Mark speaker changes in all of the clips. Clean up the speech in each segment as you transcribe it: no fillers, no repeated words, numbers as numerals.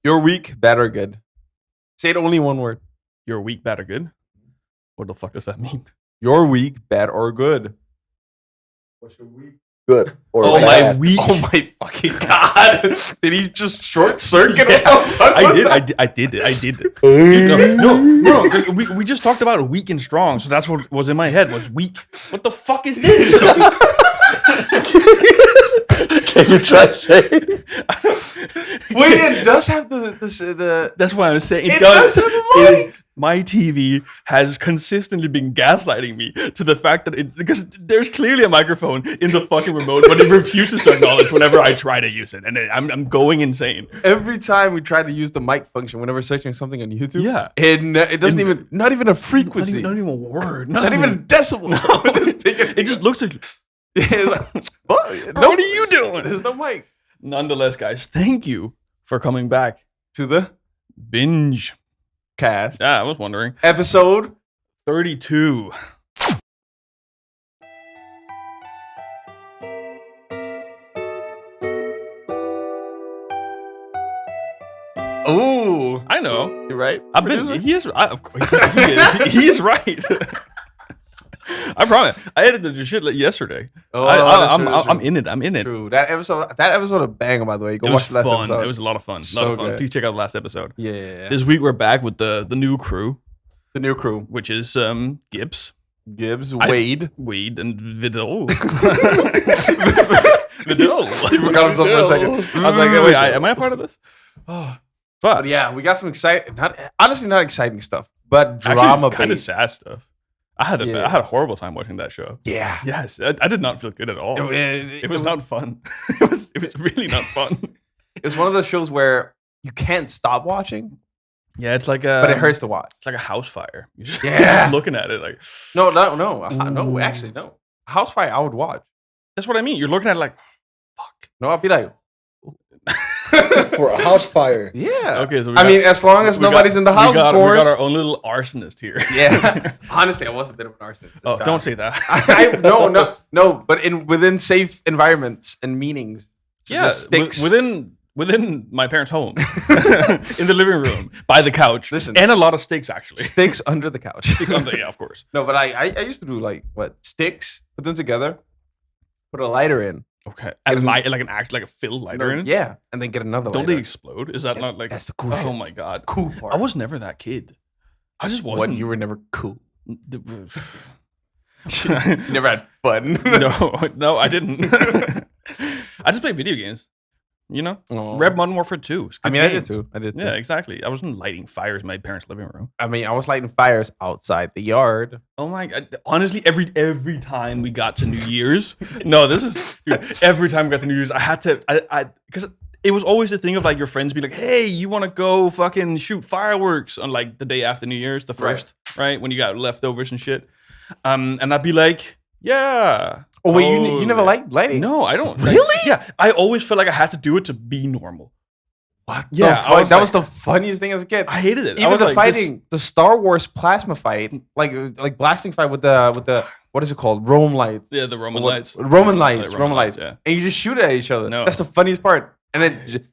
Speaker 1: Your week, bad or good? Say it only one word.
Speaker 2: Your week, bad or good? What the fuck does that mean?
Speaker 1: Your week, bad or good? What's your week?
Speaker 3: Good or
Speaker 2: my week.
Speaker 1: Oh my fucking god! Did he just short circuit?
Speaker 2: Yeah,
Speaker 1: What the fuck was that?
Speaker 2: I did it. No. 'Cause we just talked about weak and strong, so that's what was in my head was weak. What the fuck is this?
Speaker 3: Can you try saying?
Speaker 1: Wait, it does have the.
Speaker 2: That's why I'm saying
Speaker 1: It does have the mic.
Speaker 2: My TV has consistently been gaslighting me to the fact that because there's clearly a microphone in the fucking remote, but it refuses to acknowledge whenever I try to use it, and I'm going insane.
Speaker 1: Every time we try to use the mic function, whenever searching something on YouTube,
Speaker 2: Yeah.
Speaker 1: it doesn't even, not even a frequency,
Speaker 2: Not even a word.
Speaker 1: not even a decibel.
Speaker 2: It just looks like.
Speaker 1: It's like, what?
Speaker 2: What are you doing?
Speaker 1: There's no mic.
Speaker 2: Nonetheless, guys, thank you for coming back
Speaker 1: To the
Speaker 2: BingeCast.
Speaker 1: cast.
Speaker 2: Yeah, I was wondering.
Speaker 1: Episode
Speaker 2: 32.
Speaker 1: Ooh,
Speaker 2: I know.
Speaker 1: you're right.
Speaker 2: I've been. He is. Of course, he is right. I promise. I edited the shit yesterday.
Speaker 1: Oh,
Speaker 2: I'm in it. I'm in it.
Speaker 1: True. That episode of Bang, by the way. Go
Speaker 2: It
Speaker 1: watch
Speaker 2: was
Speaker 1: the last
Speaker 2: fun.
Speaker 1: episode.
Speaker 2: It was a lot of fun.
Speaker 1: So good.
Speaker 2: Please check out the last episode.
Speaker 1: Yeah.
Speaker 2: This week we're back with the new crew,
Speaker 1: The new crew.
Speaker 2: which is Gibbs,
Speaker 1: Gibbs, Wade.
Speaker 2: Wade, and Videl. Videl.
Speaker 1: You forgot himself for a second.
Speaker 2: I was like, wait, am I a part of this? Oh, fuck.
Speaker 1: But yeah, we got some exciting, honestly not exciting stuff, but
Speaker 2: Actually,
Speaker 1: drama
Speaker 2: kind of
Speaker 1: based.
Speaker 2: sad stuff. I had a horrible time watching that show.
Speaker 1: Yeah.
Speaker 2: Yes, I did not feel good at all. It was not fun. It was really not fun.
Speaker 1: It was one of those shows where you can't stop watching,
Speaker 2: Yeah, it's like
Speaker 1: but it hurts to watch.
Speaker 2: It's like a house fire. You're just,
Speaker 1: Yeah.
Speaker 2: you're just looking at it like
Speaker 1: No, actually, no. House Fight, I would watch.
Speaker 2: that's what I mean. You're looking at it like, fuck.
Speaker 1: No, I'd be like,
Speaker 3: For a house fire.
Speaker 1: yeah.
Speaker 2: Okay, so
Speaker 1: I mean, as long as nobody's in the house, of
Speaker 2: we
Speaker 1: course.
Speaker 2: got our own little arsonist here.
Speaker 1: Yeah. Honestly, I was a bit of an arsonist.
Speaker 2: Oh, don't say that.
Speaker 1: No, but within safe environments and meanings. So
Speaker 2: Yeah,
Speaker 1: just sticks.
Speaker 2: within my parents' home, in the living room, by the couch,
Speaker 1: Listen,
Speaker 2: and a lot of stakes actually.
Speaker 1: Sticks under the couch.
Speaker 2: Yeah, of course.
Speaker 1: No, but I used to do sticks, put them together, put a lighter in.
Speaker 2: Okay,
Speaker 1: And-
Speaker 2: and like a fill lighter in it.
Speaker 1: Yeah, and then get another
Speaker 2: Don't
Speaker 1: lighter.
Speaker 2: they explode? Is that
Speaker 1: Yeah,
Speaker 2: not like?
Speaker 1: that's the cool
Speaker 2: Oh
Speaker 1: shit.
Speaker 2: my god,
Speaker 1: Cool part.
Speaker 2: I was never that kid. I just wasn't.
Speaker 1: What, you were never cool.
Speaker 2: you
Speaker 1: You never had fun.
Speaker 2: no, I didn't. I just played video games. You know,
Speaker 1: Oh.
Speaker 2: Red Modern Warfare 2. It's a
Speaker 1: I
Speaker 2: good
Speaker 1: mean, I
Speaker 2: game.
Speaker 1: did too.
Speaker 2: Yeah, exactly. I wasn't lighting fires in my parents' living room.
Speaker 1: I mean, I was lighting fires outside the yard.
Speaker 2: Oh my god! Honestly, every time we got to New Year's, no, this is dude, every time we got to New Year's, I had to, because it was always the thing of like your friends be like, "Hey, you want to go fucking shoot fireworks on like the day after New Year's, the first, right? When you got leftovers and shit." And I'd be like, "Yeah."
Speaker 1: Oh wait, you
Speaker 2: totally."
Speaker 1: never liked lighting?
Speaker 2: No, I don't.
Speaker 1: Really?
Speaker 2: Yeah, I always felt like I had to do it to be normal.
Speaker 1: What?
Speaker 2: Yeah,
Speaker 1: the
Speaker 2: I
Speaker 1: fuck?
Speaker 2: was
Speaker 1: that
Speaker 2: like-
Speaker 1: was the funniest thing as a kid.
Speaker 2: I hated it. I
Speaker 1: Even
Speaker 2: was
Speaker 1: the
Speaker 2: like,
Speaker 1: fighting, the Star Wars plasma fight, like blasting fight with the what is it called? Rome lights.
Speaker 2: Yeah, the Roman
Speaker 1: What-
Speaker 2: lights.
Speaker 1: Roman lights.
Speaker 2: Roman
Speaker 1: Roman lights.
Speaker 2: lights, yeah.
Speaker 1: And you just shoot at each other.
Speaker 2: No.
Speaker 1: That's the funniest part. And then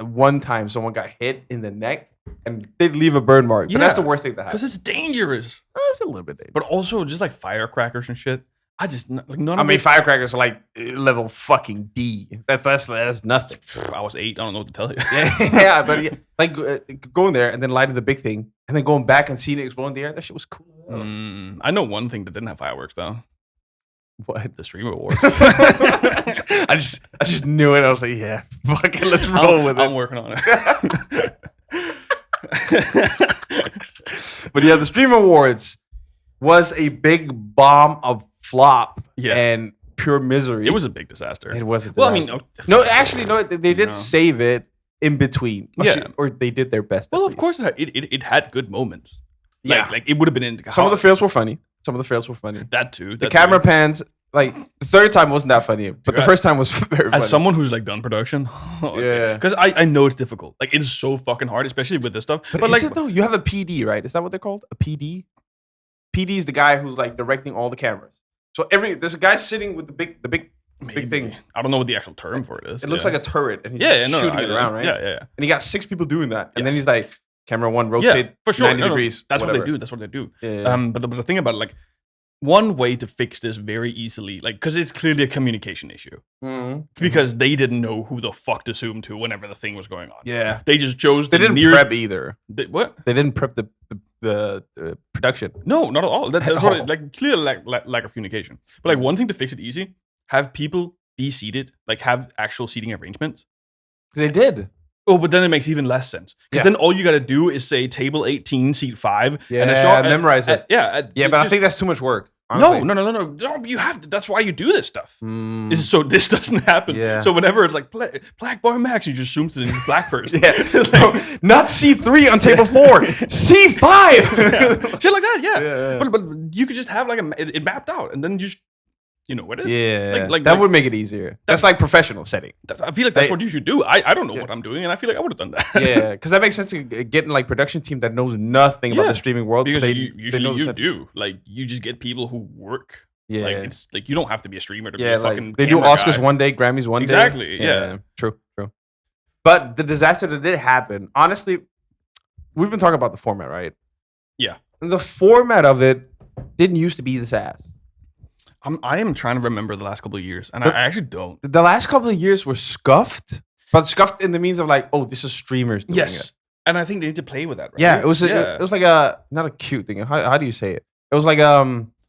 Speaker 1: one time someone got hit in the neck and they'd leave a burn mark. But that's
Speaker 2: Yeah.
Speaker 1: the worst thing to happen.
Speaker 2: Because it's dangerous.
Speaker 1: It's a little bit dangerous.
Speaker 2: But also just like firecrackers and shit. I just like none
Speaker 1: I
Speaker 2: of
Speaker 1: mean,
Speaker 2: it.
Speaker 1: firecrackers are like level fucking D. That's nothing.
Speaker 2: I was 8. I don't know what to tell you.
Speaker 1: Yeah, but like going there and then lighting the big thing and then going back and seeing it explode in the air. That shit was cool.
Speaker 2: I know one thing that didn't have fireworks though.
Speaker 1: What?
Speaker 2: The Stream Awards.
Speaker 1: I just knew it. I was like, yeah, fuck it, let's roll with it.
Speaker 2: I'm working on it.
Speaker 1: But yeah, the Stream Awards was a big bomb of flop
Speaker 2: Yeah.
Speaker 1: and pure misery.
Speaker 2: It was a big disaster.
Speaker 1: It was. A
Speaker 2: Well, I mean,
Speaker 1: disaster. No, actually, no. They did
Speaker 2: No.
Speaker 1: save it in between.
Speaker 2: Yeah.
Speaker 1: Or they did their best.
Speaker 2: well,
Speaker 1: at
Speaker 2: of
Speaker 1: least.
Speaker 2: course it had good moments.
Speaker 1: Yeah.
Speaker 2: Like it would have been in
Speaker 1: Some of the fails were funny.
Speaker 2: that too.
Speaker 1: The camera pans. Like the third time wasn't that funny, but the
Speaker 2: Dude,
Speaker 1: first time was very funny.
Speaker 2: As someone who's like done production,
Speaker 1: Yeah.
Speaker 2: because I know it's difficult. Like it is so fucking hard, especially with this stuff.
Speaker 1: But
Speaker 2: But
Speaker 1: is
Speaker 2: like,
Speaker 1: it though? You have a PD, right? Is that what they're called? A PD? PD is the guy who's like directing all the cameras. So there's a guy sitting with the big big thing.
Speaker 2: I don't know what the actual term for it is.
Speaker 1: It looks like a turret, and he's
Speaker 2: yeah,
Speaker 1: shooting it around, right?
Speaker 2: Yeah.
Speaker 1: And he got 6 people doing that, and then
Speaker 2: Yes.
Speaker 1: he's like, camera 1, rotate
Speaker 2: for sure.
Speaker 1: 90 degrees.
Speaker 2: That's
Speaker 1: whatever.
Speaker 2: what they do. That's what they do.
Speaker 1: Yeah.
Speaker 2: But the thing about it, like, one way to fix this very easily, like, because it's clearly a communication issue,
Speaker 1: Mhm.
Speaker 2: because they didn't know who the fuck to zoom to whenever the thing was going on.
Speaker 1: Yeah.
Speaker 2: They just chose
Speaker 1: They
Speaker 2: the
Speaker 1: didn't
Speaker 2: nearest.
Speaker 1: prep either.
Speaker 2: What?
Speaker 1: They didn't prep the production.
Speaker 2: No, not at all. That's
Speaker 1: At
Speaker 2: what
Speaker 1: all.
Speaker 2: like clear lack of communication. But like one thing to fix it easy, have people be seated, like have actual seating arrangements.
Speaker 1: They did.
Speaker 2: Oh, but then it makes even less sense because
Speaker 1: Yeah.
Speaker 2: then all you got to do is say table 18, seat 5,
Speaker 1: Yeah,
Speaker 2: and a shot.
Speaker 1: memorize it.
Speaker 2: Yeah,
Speaker 1: Yeah, but I
Speaker 2: just-
Speaker 1: think that's too much work.
Speaker 2: no.
Speaker 1: honestly.
Speaker 2: No, you have to. That's why you do this stuff.
Speaker 1: Mm.
Speaker 2: This is so this doesn't happen.
Speaker 1: Yeah.
Speaker 2: So whenever it's like Black Boy Max, you just zoom to the black person.
Speaker 1: Yeah.
Speaker 2: It's
Speaker 1: No,
Speaker 2: like,
Speaker 1: not C3 on table 4. C5.
Speaker 2: yeah. Shit like that. Yeah.
Speaker 1: Yeah.
Speaker 2: But you could just have like it mapped out, and then you just what it is.
Speaker 1: Yeah.
Speaker 2: Like-
Speaker 1: that would make it easier. That's like professional setting.
Speaker 2: I feel like that's
Speaker 1: They-
Speaker 2: what you should do. I don't know
Speaker 1: Yeah.
Speaker 2: what I'm doing, and I feel like I would have done that.
Speaker 1: Yeah, because that makes sense to get in like production team that knows nothing about
Speaker 2: Yeah.
Speaker 1: the streaming world.
Speaker 2: Because
Speaker 1: they,
Speaker 2: usually
Speaker 1: know the
Speaker 2: you
Speaker 1: set-
Speaker 2: do. Like you just get people who work.
Speaker 1: Yeah.
Speaker 2: Like it's like you don't have to be a streamer to be
Speaker 1: Yeah,
Speaker 2: a fucking.
Speaker 1: like they do
Speaker 2: camera
Speaker 1: Oscars
Speaker 2: guy.
Speaker 1: one day, Grammys one day.
Speaker 2: Exactly, yeah.
Speaker 1: True. But the disaster that did happen, honestly, we've been talking about the format, right?
Speaker 2: Yeah.
Speaker 1: The format of it didn't used to be this ass.
Speaker 2: I am trying to remember the last couple of years, and I actually don't.
Speaker 1: The last couple of years were scuffed, but scuffed in the means of like, oh, this is streamers doing it.
Speaker 2: And I think they need to play with that. Right?
Speaker 1: Yeah, it was it was like a not a cute thing. How do you say it? It was like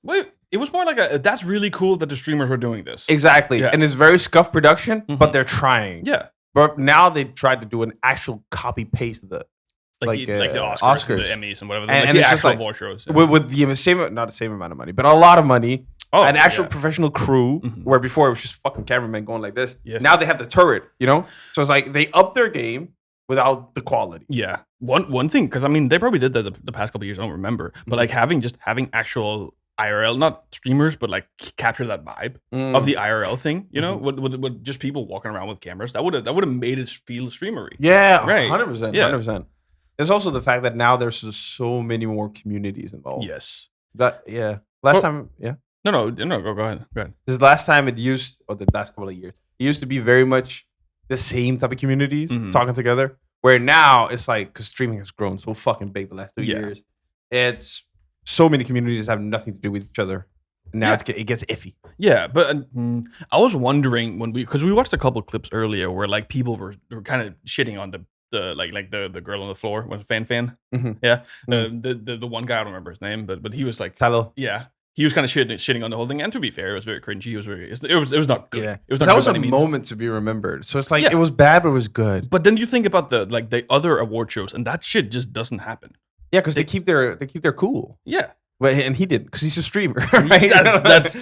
Speaker 2: Wait, it was more like a. That's really cool that the streamers were doing this.
Speaker 1: exactly,
Speaker 2: Yeah.
Speaker 1: and it's very scuffed production,
Speaker 2: Mhm.
Speaker 1: but they're trying.
Speaker 2: Yeah,
Speaker 1: But now they tried to do an actual copy paste of the
Speaker 2: like the Oscars,
Speaker 1: Oscars.
Speaker 2: and the Emmys, and whatever.
Speaker 1: And
Speaker 2: Like the
Speaker 1: it's just
Speaker 2: actual
Speaker 1: like-
Speaker 2: award shows.
Speaker 1: with the same, not the same amount of money, but a lot of money.
Speaker 2: Oh,
Speaker 1: An actual
Speaker 2: yeah.
Speaker 1: professional crew,
Speaker 2: Mhm.
Speaker 1: where before it was just fucking cameramen going like this.
Speaker 2: Yeah.
Speaker 1: Now they have the turret, you know. So it's like they up their game without the quality.
Speaker 2: Yeah, one thing, because I mean they probably did that the past couple of years. I don't remember, but like having actual IRL, not streamers, but like capture that vibe of the IRL thing. You know, with just people walking around with cameras. That would have made it feel streamery.
Speaker 1: Yeah,
Speaker 2: Right.
Speaker 1: 100%.
Speaker 2: Yeah.
Speaker 1: 100%. There's also the fact that now there's just so many more communities involved.
Speaker 2: Yes.
Speaker 1: Last time,
Speaker 2: No. Go ahead. Go ahead.
Speaker 1: this last time it used, or the last couple of years, it used to be very much the same type of communities
Speaker 2: Mhm.
Speaker 1: talking together. Where now it's like, because streaming has grown so fucking big the last 2
Speaker 2: Yeah.
Speaker 1: years, it's so many communities have nothing to do with each other. And now
Speaker 2: Yeah.
Speaker 1: it gets iffy.
Speaker 2: Yeah, but I was wondering because we watched a couple clips earlier where like people were kind of shitting on the the girl on the floor was Fan.
Speaker 1: Mhm.
Speaker 2: Yeah,
Speaker 1: Mm.
Speaker 2: the one guy, I don't remember his name, but he was like,
Speaker 1: Tyler.
Speaker 2: yeah, he was kind of shitting on the whole thing. And to be fair, it was very cringy. It was not good.
Speaker 1: Yeah.
Speaker 2: It was not
Speaker 1: That
Speaker 2: good
Speaker 1: was
Speaker 2: by
Speaker 1: a
Speaker 2: any means.
Speaker 1: moment to be remembered. So it's like,
Speaker 2: Yeah.
Speaker 1: it was bad, but it was good.
Speaker 2: But then you think about the other award shows, and that shit just doesn't happen.
Speaker 1: Yeah, because they keep their cool.
Speaker 2: Yeah,
Speaker 1: But and he didn't, because he's a streamer. Right?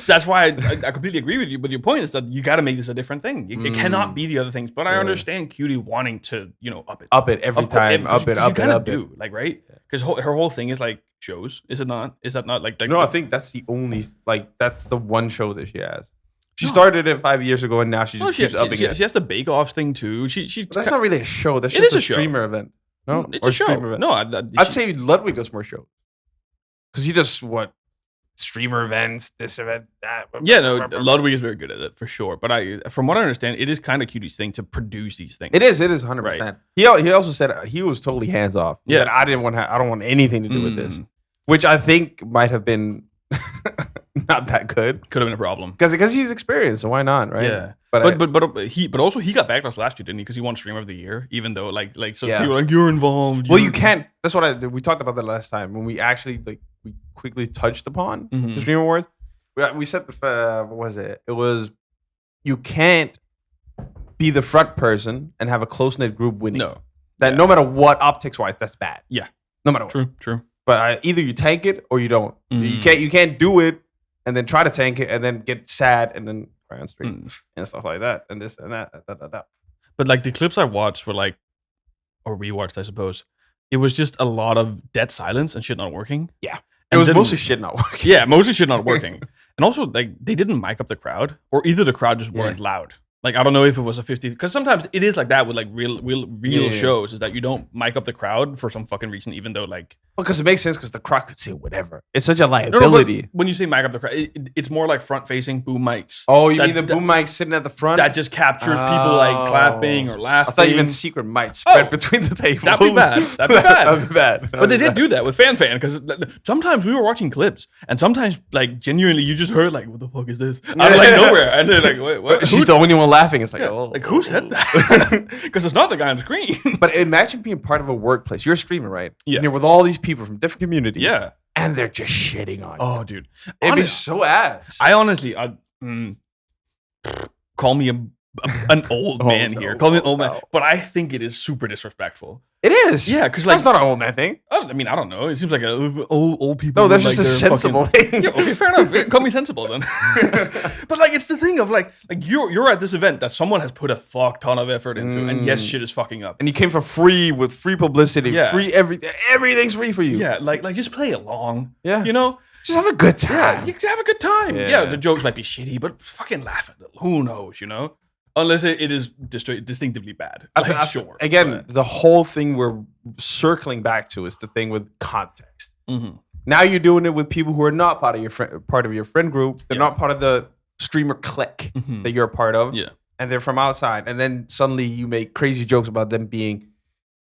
Speaker 2: that's why I completely agree with you. But your point is that you got to make this a different thing. It cannot be the other things. But I
Speaker 1: Yeah.
Speaker 2: understand Cutie wanting to up it.
Speaker 1: up it every
Speaker 2: Of course,
Speaker 1: time.
Speaker 2: because
Speaker 1: Up it,
Speaker 2: you
Speaker 1: up it,
Speaker 2: kinda
Speaker 1: up it.
Speaker 2: do, like, right? Because her whole thing is like shows. Is it not? Is that not like
Speaker 1: No, I think that's the only, that's the one show that she has. She
Speaker 2: No.
Speaker 1: started it 5 years ago, and now she
Speaker 2: No,
Speaker 1: just
Speaker 2: she,
Speaker 1: keeps upping
Speaker 2: she,
Speaker 1: it.
Speaker 2: she has the Bake Off thing too. She
Speaker 1: But that's not really a show. That's
Speaker 2: It
Speaker 1: just
Speaker 2: is
Speaker 1: a
Speaker 2: a show.
Speaker 1: streamer event. No,
Speaker 2: it's
Speaker 1: or
Speaker 2: a show.
Speaker 1: streamer event.
Speaker 2: No,
Speaker 1: I'd say Ludwig does more shows, because he does streamer events, this event, that.
Speaker 2: yeah, no, Ludwig is very good at it for sure. But from what I understand, it is kind of Cutie's thing to produce these things.
Speaker 1: It is 100%.
Speaker 2: Right.
Speaker 1: He also said he was totally hands off. He
Speaker 2: Yeah.
Speaker 1: said, I don't want anything to do with this,
Speaker 2: Mm.
Speaker 1: which I think might have been not that good,
Speaker 2: Could have been a problem.
Speaker 1: because he's experienced, so why not, right?
Speaker 2: Yeah,
Speaker 1: but
Speaker 2: but also he got backlash last year, didn't he? Because he won Streamer of the Year, even though so
Speaker 1: Yeah.
Speaker 2: people were like, you're involved.
Speaker 1: well,
Speaker 2: you're-"
Speaker 1: you can't. That's what we talked about that last time when we actually we quickly touched upon
Speaker 2: Mhm.
Speaker 1: the Stream Awards. We said what was it? It was, you can't be the front person and have a close knit group winning.
Speaker 2: No,
Speaker 1: That
Speaker 2: Yeah.
Speaker 1: no matter what, optics wise, that's bad.
Speaker 2: Yeah.
Speaker 1: No matter what.
Speaker 2: true.
Speaker 1: But either you tank it or you don't. You
Speaker 2: Mm.
Speaker 1: can't do it and then try to tank it and then get sad and then cry on stream and stuff like that and this and that.
Speaker 2: But like the clips I watched were like, or rewatched, I suppose. It was just a lot of dead silence and shit not working.
Speaker 1: Yeah. It
Speaker 2: And
Speaker 1: was
Speaker 2: then-
Speaker 1: mostly shit not working.
Speaker 2: Yeah, mostly shit not working. And also, like, they didn't mic up the crowd, or either the crowd just weren't loud. Like, I don't know if it was a 50, because sometimes it is like that with like real shows, is that you don't mic up the crowd for some fucking reason, even though like.
Speaker 1: Well, because it makes sense, because the crowd could say whatever. It's such a
Speaker 2: No,
Speaker 1: liability.
Speaker 2: when you say mic up the crowd, it's more like front facing boom mics.
Speaker 1: Oh, you mean the boom mic sitting at the front?
Speaker 2: That just captures people like clapping or laughing.
Speaker 1: I thought even secret mics spread between the tables.
Speaker 2: That'd be bad. That'd be bad.
Speaker 1: That'd be bad.
Speaker 2: But they did do that with Fan, because sometimes we were watching clips, and sometimes like genuinely you just heard like, what the fuck is this? Out of like nowhere, and they're like, wait, what?
Speaker 1: She's the only one laughing. It's like,
Speaker 2: like who said that? Because it's not the guy on the screen.
Speaker 1: But imagine being part of a workplace. You're a streamer, right?
Speaker 2: Yeah.
Speaker 1: And you're with all these people from different communities.
Speaker 2: Yeah.
Speaker 1: And they're just shitting on you.
Speaker 2: Oh, dude.
Speaker 1: It'd be so ass.
Speaker 2: I honestly, call me an old man here. Call me an old man. But I think it is super disrespectful.
Speaker 1: It is.
Speaker 2: Yeah, because like
Speaker 1: that's not an old man thing.
Speaker 2: I mean, I don't know. It seems like old people.
Speaker 1: No, that's just
Speaker 2: like,
Speaker 1: a sensible thing.
Speaker 2: Yeah, okay, fair enough. Yeah, call me sensible then. But like, it's the thing of like you're at this event that someone has put a fuck ton of effort into, and yes, shit is fucking up.
Speaker 1: And you came for free with free publicity, free everything. Everything's free for you.
Speaker 2: Yeah, like just play along.
Speaker 1: Yeah,
Speaker 2: you know,
Speaker 1: just have a good time.
Speaker 2: Yeah, you have a good time. Yeah, the jokes might be shitty, but fucking laugh at them. Who knows? You know. Unless it is distinctively bad. Like, sure.
Speaker 1: Again, the whole thing we're circling back to is the thing with context. Mm-hmm. Now you're doing it with people who are not part of your friend group. They're not part of the streamer clique that you're a part of.
Speaker 2: Yeah.
Speaker 1: And they're from outside. And then suddenly you make crazy jokes about them being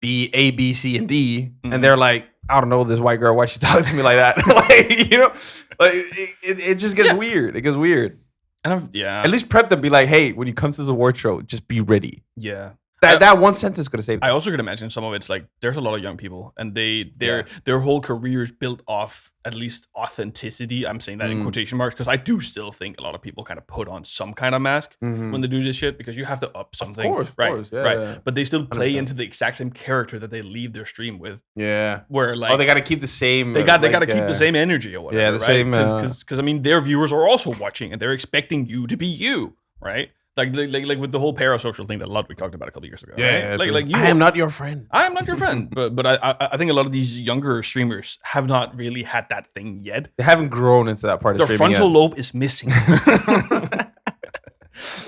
Speaker 1: B, A, B, C, and D. And they're like, I don't know this white girl. Why she talking to me like that? Like, you know, like it just gets weird. It gets weird.
Speaker 2: And
Speaker 1: at least prep them. Be like, hey, when you come to this award show, just be ready.
Speaker 2: Yeah.
Speaker 1: That one sentence is gonna save them.
Speaker 2: I also could imagine some of it's like there's a lot of young people and their whole careers built off at least authenticity. I'm saying that in quotation marks because I do still think a lot of people kind of put on some kind of mask when they do this shit because you have to up something.
Speaker 1: Of course, yeah,
Speaker 2: right.
Speaker 1: Yeah.
Speaker 2: But they still play into the exact same character that they leave their stream with.
Speaker 1: Yeah.
Speaker 2: Where like
Speaker 1: they got to keep the same.
Speaker 2: They got to keep the same energy or whatever.
Speaker 1: Yeah, the same.
Speaker 2: Because I mean their viewers are also watching and they're expecting you to be you, right? Like with the whole parasocial thing that Ludwig talked about a couple years ago.
Speaker 1: Yeah,
Speaker 2: right? Like you.
Speaker 1: I am not your friend.
Speaker 2: I am not your friend. But I think a lot of these younger streamers have not really had that thing yet.
Speaker 1: They haven't grown into that part of
Speaker 2: streaming. Their frontal lobe is missing.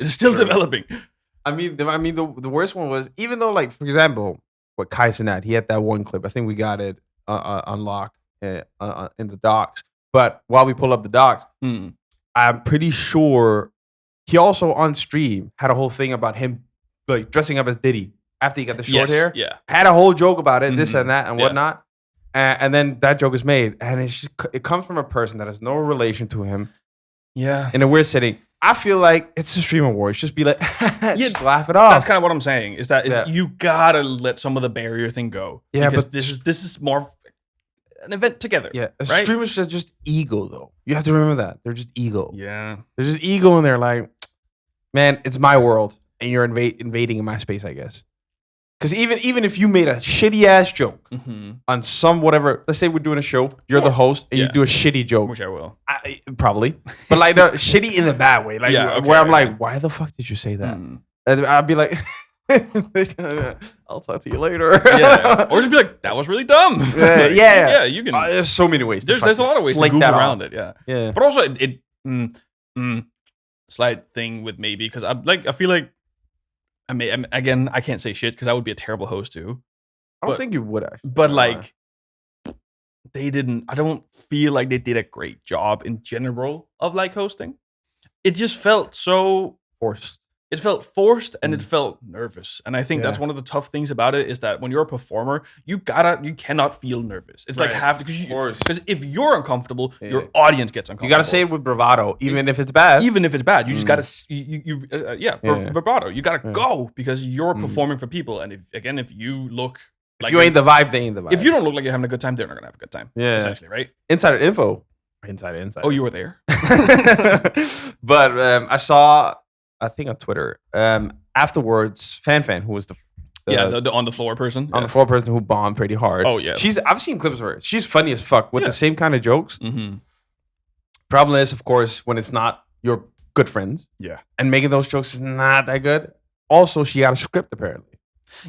Speaker 2: It's still developing.
Speaker 1: I mean, the worst one was even though, like, for example, what Kai Cenat, he had that one clip. I think we got it unlocked in the docs. But while we pull up the docs, I'm pretty sure. He also on stream had a whole thing about him like dressing up as Diddy after he got the short hair.
Speaker 2: Yeah,
Speaker 1: had a whole joke about it, this and that and whatnot. And then that joke is made, and it comes from a person that has no relation to him.
Speaker 2: Yeah,
Speaker 1: in a weird setting. I feel like it's a stream awards. Just be like, just laugh it off.
Speaker 2: That's kind of what I'm saying. Is that you gotta let some of the barrier thing go.
Speaker 1: Yeah,
Speaker 2: because
Speaker 1: but
Speaker 2: this is more an event together.
Speaker 1: Yeah,
Speaker 2: right?
Speaker 1: Streamers are just ego though. You have to remember that they're just ego.
Speaker 2: Yeah,
Speaker 1: they're just ego, and they're like, man, it's my world, and you're invading in my space, I guess. Because even if you made a shitty ass joke on some whatever, let's say we're doing a show, you're the host, and you do a shitty joke,
Speaker 2: which I will
Speaker 1: probably, but like shitty in the bad way, like where I'm like, why the fuck did you say that? And I'd be like, I'll talk to you later.
Speaker 2: Or just be like, that was really dumb.
Speaker 1: Yeah.
Speaker 2: You can.
Speaker 1: There's so many ways.
Speaker 2: There's a lot of ways to goof around it. Yeah. But also slight thing with maybe because I feel like I can't say shit because I would be a terrible host too.
Speaker 1: I don't think you would actually.
Speaker 2: But like they didn't. I don't feel like they did a great job in general of like hosting. It just felt so
Speaker 1: forced.
Speaker 2: It felt forced and it felt nervous. And I think that's one of the tough things about it is that when you're a performer, you cannot feel nervous. It's like because if you're uncomfortable, your audience gets uncomfortable.
Speaker 1: You gotta say it with bravado, even if it's bad.
Speaker 2: Even if it's bad, you just gotta bravado. You gotta go because you're performing for people. And if you look like
Speaker 1: if you ain't the vibe, they ain't the vibe.
Speaker 2: If you don't look like you're having a good time, they're not gonna have a good time. Yeah, essentially, right?
Speaker 1: Insider info. Insider.
Speaker 2: Oh, you were there.
Speaker 1: But I saw. I think on Twitter. Afterwards, Fan, who was the
Speaker 2: on the floor person,
Speaker 1: the floor person who bombed pretty hard.
Speaker 2: Oh yeah,
Speaker 1: I've seen clips of her. She's funny as fuck with the same kind of jokes. Problem is, of course, when it's not your good friends.
Speaker 2: Yeah,
Speaker 1: and making those jokes is not that good. Also, she had a script apparently.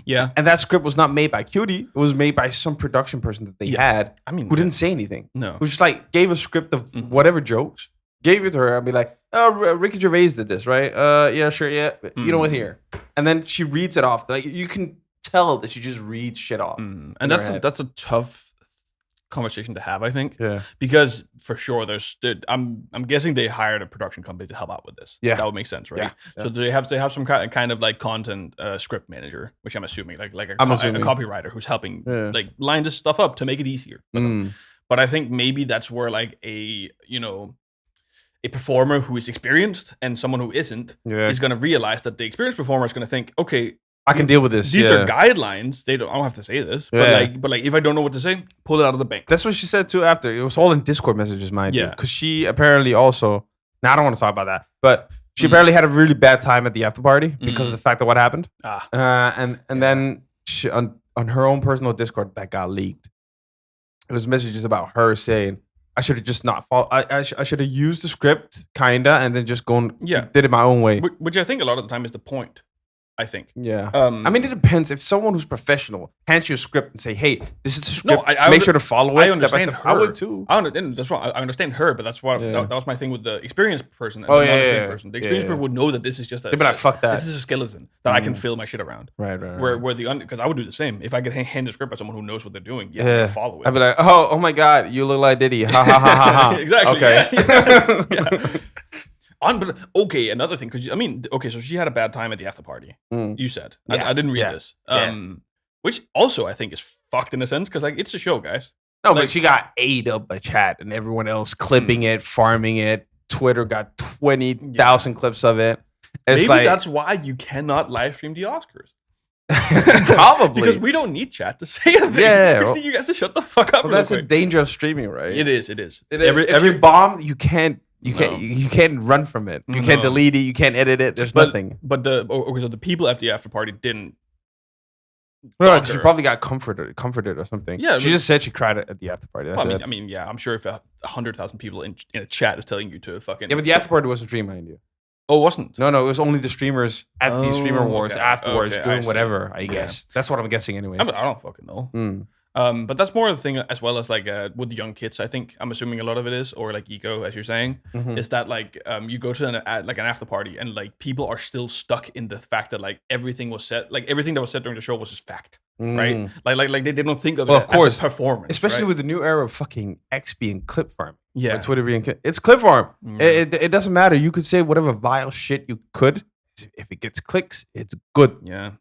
Speaker 2: Yeah,
Speaker 1: and that script was not made by Cutie. It was made by some production person that they had.
Speaker 2: I mean,
Speaker 1: who didn't say anything.
Speaker 2: No,
Speaker 1: who just like gave a script of whatever jokes, gave it to her, and be like, Ricky Gervais did this, right? Yeah, sure, yeah. You know what? Here, and then she reads it off. Like you can tell that she just reads shit off.
Speaker 2: And that's a tough conversation to have, I think.
Speaker 1: Yeah.
Speaker 2: Because for sure, I'm guessing they hired a production company to help out with this.
Speaker 1: Yeah.
Speaker 2: That would make sense, right?
Speaker 1: Yeah.
Speaker 2: So they have some kind of like content script manager, which I'm assuming like a copywriter who's helping like line this stuff up to make it easier. But I think maybe that's where like a performer who is experienced and someone who isn't is going to realize that the experienced performer is going to think, okay,
Speaker 1: I can deal with this.
Speaker 2: These are guidelines. I don't have to say this. But like if I don't know what to say, pull it out of the bank.
Speaker 1: That's what she said too after. It was all in Discord messages, mind you. Because she apparently also, now I don't want to talk about that, but she apparently had a really bad time at the after party because of the fact of what happened. And then she, on her own personal Discord that got leaked, it was messages about her saying, I should have just not followed. I should have used the script, kinda, and then just did it my own way.
Speaker 2: Which I think a lot of the time is the point. I think.
Speaker 1: Yeah. I mean, it depends. If someone who's professional hands you a script and say, "Hey, this is the script. Make sure to follow it."
Speaker 2: I understand her.
Speaker 1: I would too.
Speaker 2: That's wrong. I understand her, but that's why that was my thing with the experienced person and
Speaker 1: the
Speaker 2: non-experienced person. The experienced person would know that this is just
Speaker 1: fuck that.
Speaker 2: This is a skeleton that I can fill my shit around.
Speaker 1: Right.
Speaker 2: Where because I would do the same if I get handed a script by someone who knows what they're doing. Yeah, follow it.
Speaker 1: I'd be like, "Oh my god, you look like Diddy." Ha ha ha ha ha.
Speaker 2: Exactly.
Speaker 1: Okay.
Speaker 2: Yeah. But okay, another thing, because I mean, okay, so she had a bad time at the after party. You said I didn't read this, which also I think is fucked in a sense because like it's a show, guys.
Speaker 1: No, but she got ate up by chat and everyone else clipping it, farming it. Twitter got 20,000 clips of it. It's
Speaker 2: Maybe that's why you cannot live stream the Oscars.
Speaker 1: Probably
Speaker 2: because we don't need chat to say anything.
Speaker 1: Yeah,
Speaker 2: we just need you guys to shut the fuck up.
Speaker 1: Well, that's the danger of streaming, right?
Speaker 2: It is.
Speaker 1: If you bomb, you can't run from it. You can't delete it. You can't edit it. There's nothing.
Speaker 2: But so the people at the after party didn't.
Speaker 1: No, she probably got comforted or something.
Speaker 2: Yeah,
Speaker 1: she just said she cried at the after party.
Speaker 2: I mean, yeah, I'm sure if 100,000 people in a chat is telling you to fucking
Speaker 1: but the after party was a stream, mind you.
Speaker 2: Oh, it wasn't?
Speaker 1: No, it was only the streamers at the streamer wars afterwards doing whatever. I guess that's what I'm guessing, anyway.
Speaker 2: I don't fucking know. But that's more of the thing, as well as like with the young kids. I think I'm assuming a lot of it is, or like ego, as you're saying, is that like you go to an after party and like people are still stuck in the fact that like everything was said, like everything that was said during the show was just fact, right? Like they don't think of it as a performance,
Speaker 1: especially with the new era of fucking X being clip farm.
Speaker 2: Yeah,
Speaker 1: like Twitter being it's clip farm. It doesn't matter. You could say whatever vile shit you could. If it gets clicks, it's good.
Speaker 2: Yeah.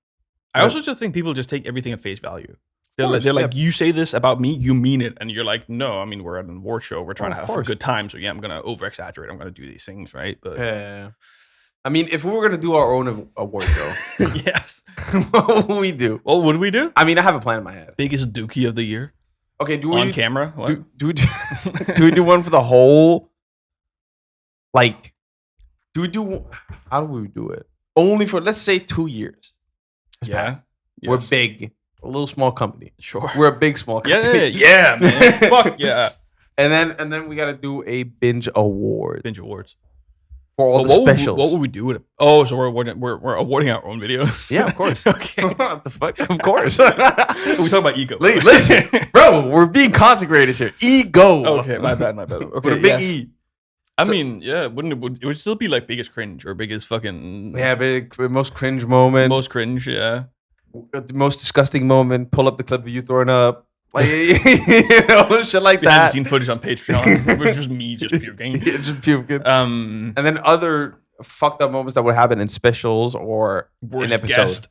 Speaker 2: I also just think people just take everything at face value. They're like, you say this about me, you mean it. And you're like, no, I mean, we're at an award show. We're trying to have a good time. So yeah, I'm going to over-exaggerate. I'm going to do these things, right? But
Speaker 1: I mean, if we were going to do our own award show.
Speaker 2: Yes.
Speaker 1: What would we do?
Speaker 2: Well, what do we do?
Speaker 1: I mean, I have a plan in my head.
Speaker 2: Biggest dookie of the year.
Speaker 1: Okay, do we...
Speaker 2: On camera? What?
Speaker 1: Do we do one for the whole... Like, do we do... How do we do it? Only for, let's say, 2 years.
Speaker 2: Yeah.
Speaker 1: We're big. A little small company.
Speaker 2: Sure.
Speaker 1: We're a big small company.
Speaker 2: Yeah, man. Fuck yeah.
Speaker 1: And then we gotta do a binge award.
Speaker 2: Binge awards.
Speaker 1: For all the specials.
Speaker 2: What would we do with it? Oh, so we're awarding our own videos.
Speaker 1: Yeah, of course.
Speaker 2: Okay.
Speaker 1: What the fuck? Of course.
Speaker 2: We talk about ego.
Speaker 1: Listen, bro, we're being consecrated here. Ego.
Speaker 2: Okay, my bad. Okay,
Speaker 1: with a big E.
Speaker 2: I mean, yeah, it would still be like biggest cringe or biggest fucking...
Speaker 1: Yeah, most cringe moment.
Speaker 2: Most cringe, yeah.
Speaker 1: The most disgusting moment. Pull up the clip of you throwing up. Like, you know, shit like
Speaker 2: Behind
Speaker 1: that.
Speaker 2: the scene footage on Patreon, which was me just puking.
Speaker 1: Yeah, just puking. And then other fucked up moments that would happen in specials or in episodes.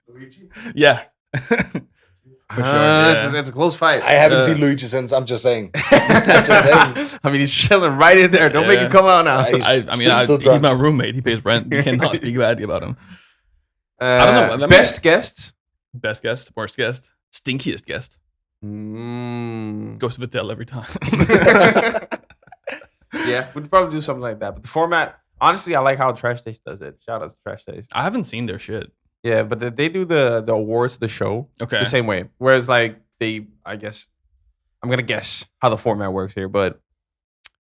Speaker 2: Luigi? Yeah. For sure.
Speaker 1: That's a close fight.
Speaker 3: I haven't seen Luigi since. I'm just saying. I
Speaker 1: mean, he's chilling right in there. Don't make him come out now.
Speaker 2: He's my roommate. He pays rent. You cannot speak badly about him. I don't know.
Speaker 1: Best guest?
Speaker 2: Best guest? Worst guest? Stinkiest guest? Goes to Videl every time.
Speaker 1: Yeah, we'd probably do something like that. But the format, honestly, I like how Trash Taste does it. Shout out to Trash Taste.
Speaker 2: I haven't seen their shit.
Speaker 1: Yeah, but they do the awards of the show the same way. Whereas, like, I guess, I'm going to guess how the format works here, but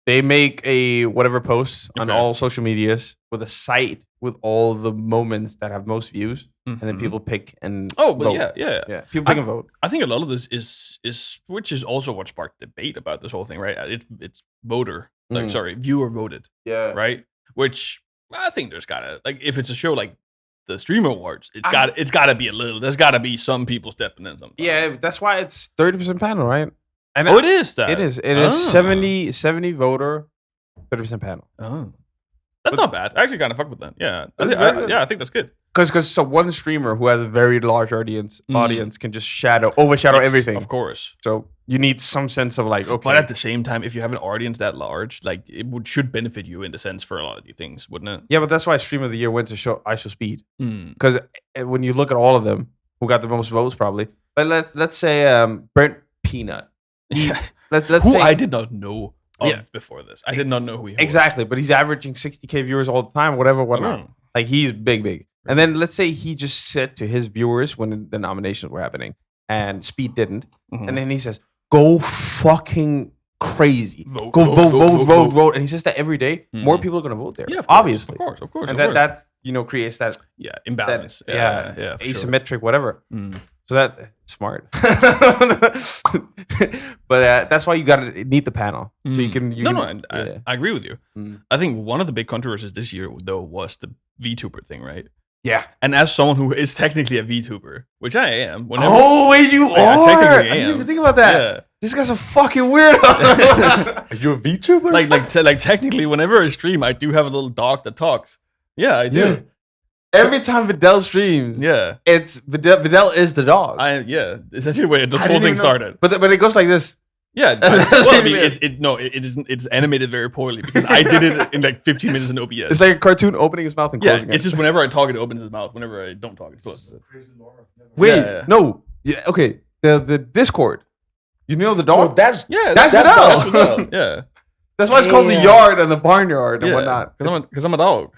Speaker 1: they make a whatever post on all social medias with a site with all the moments that have most views. and then people pick and
Speaker 2: Oh, but
Speaker 1: vote.
Speaker 2: yeah.
Speaker 1: People pick and vote.
Speaker 2: I think a lot of this is which is also what sparked debate about this whole thing, right? It's viewer voted,
Speaker 1: Yeah,
Speaker 2: right? Which I think there's gotta if it's a show like the Streamer Awards, it's gotta be a little. There's gotta be some people stepping in sometimes.
Speaker 1: Yeah, that's why it's 30% panel, right? And
Speaker 2: it is that.
Speaker 1: It is. It is 70 voter, 30% panel.
Speaker 2: Oh, that's not bad. I actually kind of fuck with that. Yeah, I think that's good.
Speaker 1: Because so one streamer who has a very large audience can just overshadow everything.
Speaker 2: Of course.
Speaker 1: So you need some sense of okay.
Speaker 2: But at the same time, if you have an audience that large, should benefit you in the sense for a lot of these things, wouldn't it?
Speaker 1: Yeah, but that's why Stream of the Year went to I Show Speed. Because when you look at all of them, who got the most votes probably. But let's say Brent Peanut. Let's say
Speaker 2: I did not know before this. I did not know who he was.
Speaker 1: Exactly, but he's averaging 60K viewers all the time, whatnot. He's big. And then let's say he just said to his viewers when the nominations were happening, and Speed didn't, and then he says, "Go fucking crazy, vote," and he says that every day. More people are gonna vote there.
Speaker 2: Yeah,
Speaker 1: obviously,
Speaker 2: of course,
Speaker 1: and that creates that
Speaker 2: imbalance,
Speaker 1: asymmetric whatever. So that's smart. But that's why you gotta need the panel so you can.
Speaker 2: I agree with you. I think one of the big controversies this year though was the VTuber thing, right?
Speaker 1: Yeah,
Speaker 2: and as someone who is technically a VTuber, which I am,
Speaker 1: you are. I didn't even think about that. Yeah. This guy's a fucking weirdo.
Speaker 3: Are you a VTuber?
Speaker 2: Like technically, whenever I stream, I do have a little dog that talks. Yeah, I do.
Speaker 1: Yeah. Every time Videl streams, it's Videl is the dog.
Speaker 2: Essentially where the whole thing started.
Speaker 1: But it goes like this.
Speaker 2: Yeah, well, I mean, it's animated very poorly because I did it in 15 minutes in OBS.
Speaker 1: It's like a cartoon opening his mouth and closing it.
Speaker 2: It's just whenever I talk, it opens his mouth. Whenever I don't talk, it closes it.
Speaker 1: Wait, no. Yeah, okay. The Discord. You know the dog?
Speaker 3: No, that's
Speaker 1: Videl.
Speaker 2: That's Videl. Yeah.
Speaker 1: That's why it's called the yard and the barnyard and whatnot.
Speaker 2: Because I'm a dog.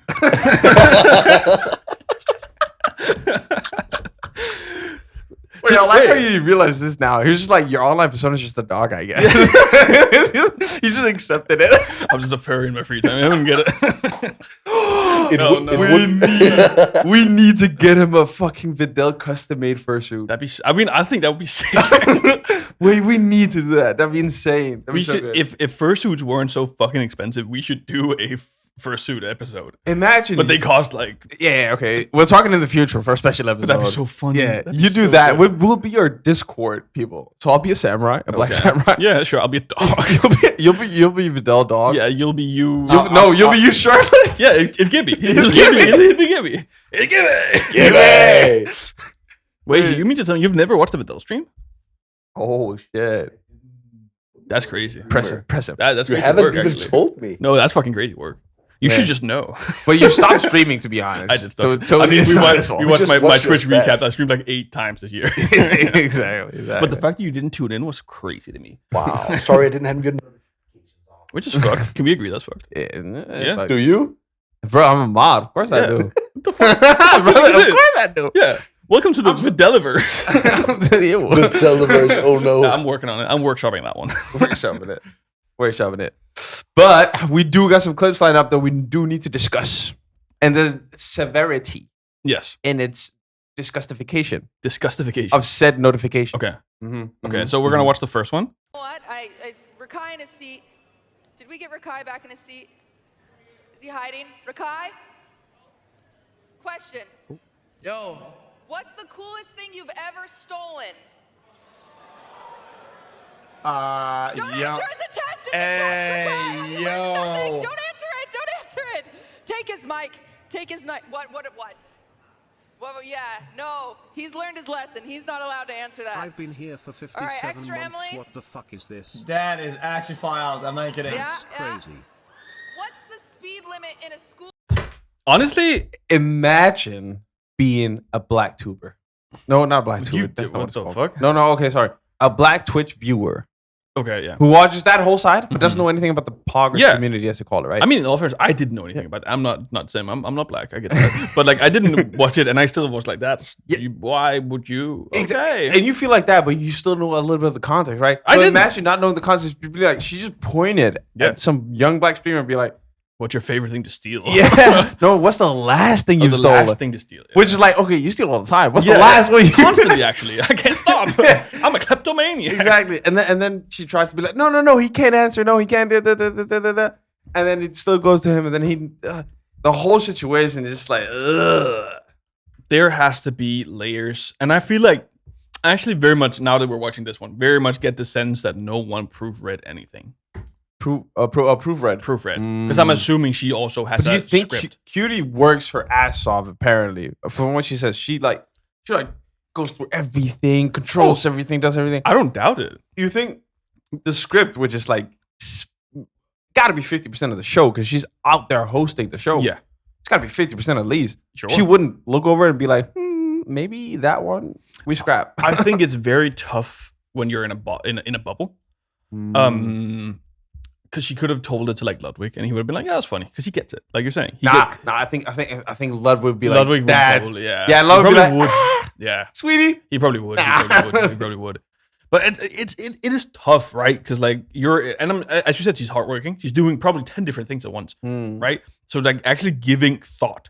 Speaker 1: Wait, I like how you realize this now. He's just like, your online persona is just a dog, I guess. He's just accepted it.
Speaker 2: I'm just a furry in my free time. I don't get
Speaker 1: it. We need to get him a fucking Videl custom-made fursuit.
Speaker 2: I think that would be sick.
Speaker 1: Wait, we need to do that. That'd be insane.
Speaker 2: We should, if fursuits weren't so fucking expensive, we should do a fursuit episode.
Speaker 1: Imagine.
Speaker 2: But they cost
Speaker 1: okay. We're talking in the future for a special episode.
Speaker 2: That'd be so funny.
Speaker 1: Yeah, you do so that. We'll be your Discord people. So I'll be a samurai, a black samurai.
Speaker 2: Yeah, sure. I'll be a dog.
Speaker 1: you'll be Videl dog.
Speaker 2: Yeah, you'll be you.
Speaker 1: You'll be you shirtless.
Speaker 2: Yeah, it's Gibby. It's Gibby. It's Gibby. Wait, so you mean to tell me you've never watched a Videl stream?
Speaker 1: Oh shit.
Speaker 2: That's crazy.
Speaker 1: Impressive.
Speaker 2: That's
Speaker 3: you haven't even told me.
Speaker 2: No, that's fucking crazy work. You should just know.
Speaker 1: But you stopped streaming, to be honest.
Speaker 2: I just stopped. So I mean, we watched my Twitch recaps. I streamed 8 times this year.
Speaker 1: exactly.
Speaker 2: But the fact that you didn't tune in was crazy to me.
Speaker 3: Wow. Sorry, I didn't have good notifications on.
Speaker 2: Which is fucked. Can we agree that's fucked?
Speaker 1: Yeah.
Speaker 3: Do you?
Speaker 1: Bro, I'm a mod. Of course I do.
Speaker 2: What the fuck? Of course I do. Yeah. Welcome to the Videliverse.
Speaker 3: Videliverse, oh no.
Speaker 2: I'm working on it. I'm workshopping that one.
Speaker 1: Workshopping it. But we do got some clips lined up that we do need to discuss. And the severity.
Speaker 2: Yes.
Speaker 1: And its disgustification.
Speaker 2: Disgustification.
Speaker 1: Of said notification.
Speaker 2: Okay. Okay, so we're going to watch the first one.
Speaker 4: What? Is Rakai in a seat? Did we get Rakai back in a seat? Is he hiding? Rakai? Question.
Speaker 5: Yo.
Speaker 4: What's the coolest thing you've ever stolen? Don't answer the test. It's a test, Rakai.
Speaker 5: Yo.
Speaker 4: Don't answer it. Take his mic. Take his mic. What? Yeah, no. He's learned his lesson. He's not allowed to answer that.
Speaker 6: I've been here for 57
Speaker 4: All right, extra
Speaker 6: months.
Speaker 4: Emily.
Speaker 6: What the fuck is this?
Speaker 5: That is actually wild. I'm not kidding.
Speaker 4: Yeah,
Speaker 6: Crazy.
Speaker 4: What's the speed limit in a school?
Speaker 2: Honestly,
Speaker 1: imagine being a black tuber. No, not a black tuber. That's not
Speaker 2: what the fuck?
Speaker 1: No, okay, sorry. A black Twitch viewer.
Speaker 2: Okay, yeah.
Speaker 1: Who watches that whole side, but doesn't know anything about the poggers community, as they call it, right?
Speaker 2: I mean, in all fairness, I didn't know anything about that. I'm not saying I'm not black. I get that. But I didn't watch it, and I still was like, that. Why would you? Okay.
Speaker 1: Exactly. And you feel like that, but you still know a little bit of the context, right? So I imagine not knowing the context, you'd be like, she just pointed at some young black streamer and be like,
Speaker 2: What's your favorite thing to steal?
Speaker 1: Yeah. No, what's the last thing
Speaker 2: Oh,
Speaker 1: you've
Speaker 2: the
Speaker 1: stolen?
Speaker 2: last thing to steal.
Speaker 1: Which is like, okay, you steal all the time. What's the last one you
Speaker 2: constantly? Actually, I can't stop. I'm a kleptomaniac.
Speaker 1: Exactly. And then she tries to be like, no, he can't answer. No, he can't. And then it still goes to him. And then the whole situation is just like, ugh.
Speaker 2: There has to be layers, and I feel like actually very much now that we're watching this one, very much get the sense that no one proofread anything.
Speaker 1: Proofread.
Speaker 2: Proofread, because I'm assuming she also has
Speaker 1: Do you
Speaker 2: a
Speaker 1: think
Speaker 2: script.
Speaker 1: Cutie works her ass off? Apparently, from what she says, she goes through everything, controls everything, does everything.
Speaker 2: I don't doubt it.
Speaker 1: You think the script, which is like, got to be 50% of the show because she's out there hosting the show.
Speaker 2: Yeah,
Speaker 1: it's got to be 50% at least.
Speaker 2: sure.
Speaker 1: She wouldn't look over and be like, maybe that one we scrap.
Speaker 2: I think it's very tough when you're in a bubble. Because she could have told it to like Ludwig, and he would have been like, "Yeah, that's funny," because he gets it. Like you're saying,
Speaker 1: I think Ludwig would be like,
Speaker 2: Ludwig would
Speaker 1: Dad.
Speaker 2: probably, yeah,
Speaker 1: Yeah, Ludwig would be
Speaker 2: probably
Speaker 1: like,
Speaker 2: would. Yeah,
Speaker 1: sweetie.
Speaker 2: he probably would. He probably would. But it is tough, right? Because like as you said, she's hardworking. She's doing probably 10 different things at once, right? So like actually giving thought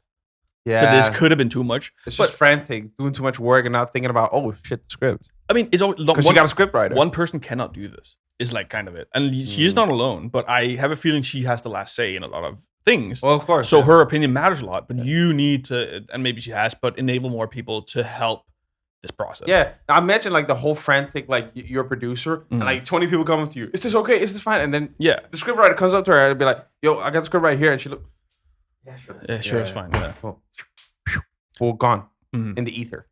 Speaker 2: to this could have been too much.
Speaker 1: It's just frantic, doing too much work and not thinking about, oh shit, the script.
Speaker 2: I mean, it's
Speaker 1: Because you got a script writer.
Speaker 2: One person cannot do this. Is like kind of it, and she is not alone. But I have a feeling she has the last say in a lot of things.
Speaker 1: Well, of course.
Speaker 2: So her opinion matters a lot. But you need to, and maybe she has, but enable more people to help this process.
Speaker 1: Yeah, now imagine like the whole frantic, like you're a producer, and like 20 people come up to you. Is this okay? Is this fine? And then the script writer comes up to her and be like, "Yo, I got the script right here," and she look,
Speaker 2: yeah, sure, it's fine. Yeah.
Speaker 1: Well, gone in the ether.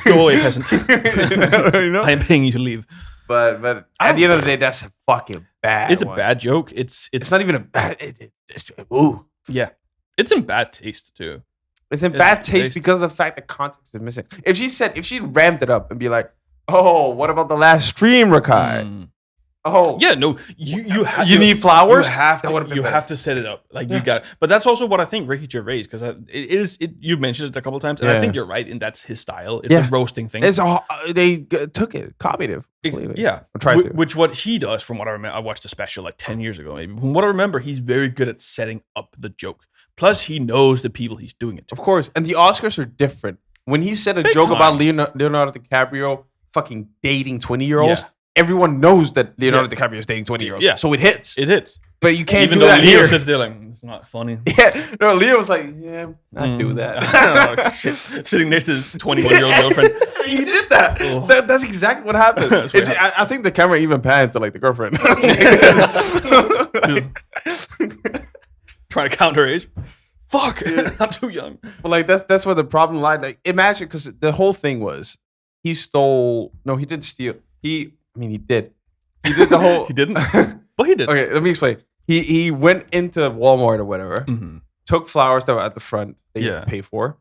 Speaker 2: Go away, peasant.
Speaker 1: You know?
Speaker 2: I am paying you to leave.
Speaker 1: But at the end of the day, that's a fucking bad.
Speaker 2: It's
Speaker 1: one.
Speaker 2: a bad joke. It's
Speaker 1: not even a bad. It's ooh.
Speaker 2: Yeah, it's in bad taste too.
Speaker 1: It's in bad taste because of the fact that context is missing. If she ramped it up and be like, "Oh, what about the last stream, Rakai? Oh,
Speaker 2: yeah, no, you
Speaker 1: need flowers.
Speaker 2: You have to set it up like you got it. But that's also what I think Ricky Gervais, because you mentioned it a couple of times, and I think you're right, and that's his style. It's a roasting thing.
Speaker 1: They took it, copied it.
Speaker 2: Yeah, which what he does, from what I remember, I watched a special like 10 years ago, maybe. From what I remember, he's very good at setting up the joke. Plus, he knows the people he's doing it to.
Speaker 1: Of course, and the Oscars are different. When he said a joke about Leonardo DiCaprio fucking dating 20-year-olds. Everyone knows that Leonardo DiCaprio is dating 20-year-olds. Yeah. So it hits.
Speaker 2: It hits.
Speaker 1: But you can't
Speaker 2: Even
Speaker 1: do
Speaker 2: though
Speaker 1: that
Speaker 2: Leo
Speaker 1: here.
Speaker 2: sits there like, it's not funny.
Speaker 1: Yeah. No, Leo was like, yeah, I'd do that.
Speaker 2: Oh, shit. Sitting next to his 21-year-old girlfriend.
Speaker 1: He did that. That's exactly what happened. I think the camera even panned to like the girlfriend.
Speaker 2: Trying to count her age. Fuck. I'm too young.
Speaker 1: But like that's where the problem lied. Like imagine, because the whole thing was he stole. No, he didn't steal. He did. He did the whole.
Speaker 2: He didn't. But he did.
Speaker 1: Okay, let me explain. He went into Walmart or whatever, took flowers that were at the front that you had to pay for,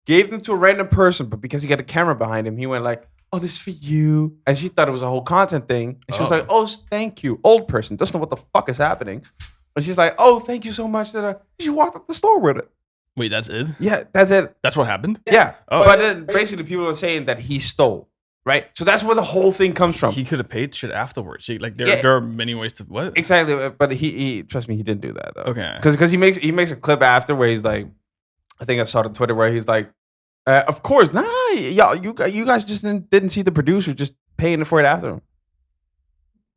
Speaker 1: gave them to a random person, but because he got a camera behind him, he went like, "Oh, this is for you," and she thought it was a whole content thing, and she was like, "Oh, thank you." Old person doesn't know what the fuck is happening, and she's like, "Oh, thank you so much." That she walked up the store with it.
Speaker 2: Wait, that's it?
Speaker 1: Yeah, that's it.
Speaker 2: That's what happened?
Speaker 1: Yeah,
Speaker 2: Oh.
Speaker 1: but then basically people are saying that he stole. Right, so that's where the whole thing comes from.
Speaker 2: He could have paid shit afterwards. There are many ways to what
Speaker 1: exactly, but he trust me, he didn't do that though.
Speaker 2: Okay,
Speaker 1: because he makes a clip after where he's like, I think I saw it on Twitter where he's like, of course, y'all, you guys just didn't see the producer just paying for it after him.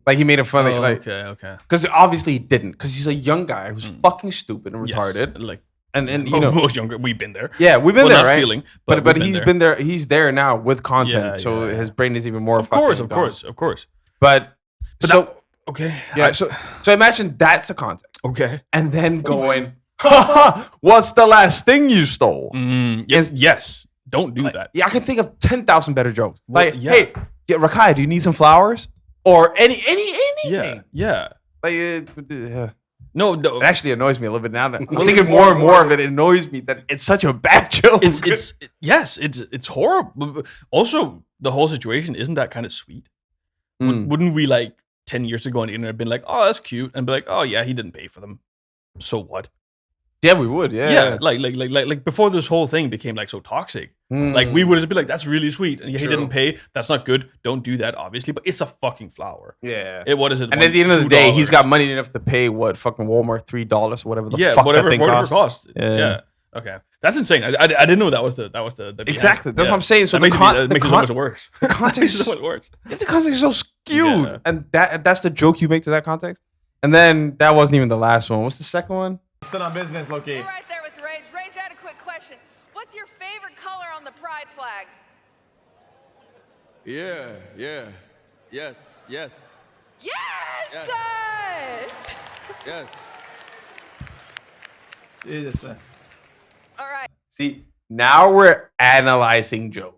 Speaker 1: Like he made it funny.
Speaker 2: Okay.
Speaker 1: Because obviously he didn't, because he's a young guy who's fucking stupid and retarded.
Speaker 2: Like.
Speaker 1: And you know,
Speaker 2: most younger, we've been there.
Speaker 1: Yeah, we've been there,
Speaker 2: not
Speaker 1: right?
Speaker 2: Stealing,
Speaker 1: but he's been there. He's there now with content, so his brain is even more.
Speaker 2: Of course.
Speaker 1: But so
Speaker 2: okay,
Speaker 1: yeah. So imagine that's a context.
Speaker 2: Okay,
Speaker 1: and then going, what's the last thing you stole?
Speaker 2: Yes, don't do that.
Speaker 1: Yeah, I can think of 10,000 better jokes.
Speaker 2: Well,
Speaker 1: like, hey, Rakai, do you need some flowers or anything?
Speaker 2: Yeah.
Speaker 1: Like.
Speaker 2: No,
Speaker 1: it actually annoys me a little bit now. That I'm thinking more and more of it. It annoys me that it's such a bad joke.
Speaker 2: It's horrible. Also, the whole situation isn't that kind of sweet. Wouldn't we like 10 years ago on the internet been like, oh, that's cute, and be like, oh yeah, he didn't pay for them. So what?
Speaker 1: Yeah, we would.
Speaker 2: Yeah, like before this whole thing became like so toxic. Like we would just be like, "That's really sweet," and he didn't pay. That's not good. Don't do that, obviously. But it's a fucking flower.
Speaker 1: Yeah.
Speaker 2: What is it?
Speaker 1: And at the end of the day, he's
Speaker 2: $2?
Speaker 1: got money enough to pay what fucking Walmart $3, whatever the fuck
Speaker 2: whatever,
Speaker 1: that thing
Speaker 2: whatever
Speaker 1: costs.
Speaker 2: cost.
Speaker 1: Yeah.
Speaker 2: Yeah. Okay, that's insane. I didn't know that was the
Speaker 1: Exactly. That's what I'm saying. So
Speaker 2: that
Speaker 1: the
Speaker 2: makes it so much worse.
Speaker 1: the context
Speaker 2: so much worse.
Speaker 1: the context is so skewed,
Speaker 2: Yeah.
Speaker 1: and that's the joke you make to that context. And then that wasn't even the last one. What's the second one?
Speaker 5: Still on business, low key.
Speaker 4: You're right there with Rage. Rage, I had a quick question. What's your favorite color on the pride flag?
Speaker 6: Yeah. Yes.
Speaker 4: Yes!
Speaker 6: Yes. Yes.
Speaker 5: Jesus.
Speaker 4: All right.
Speaker 1: See, now we're analyzing jokes.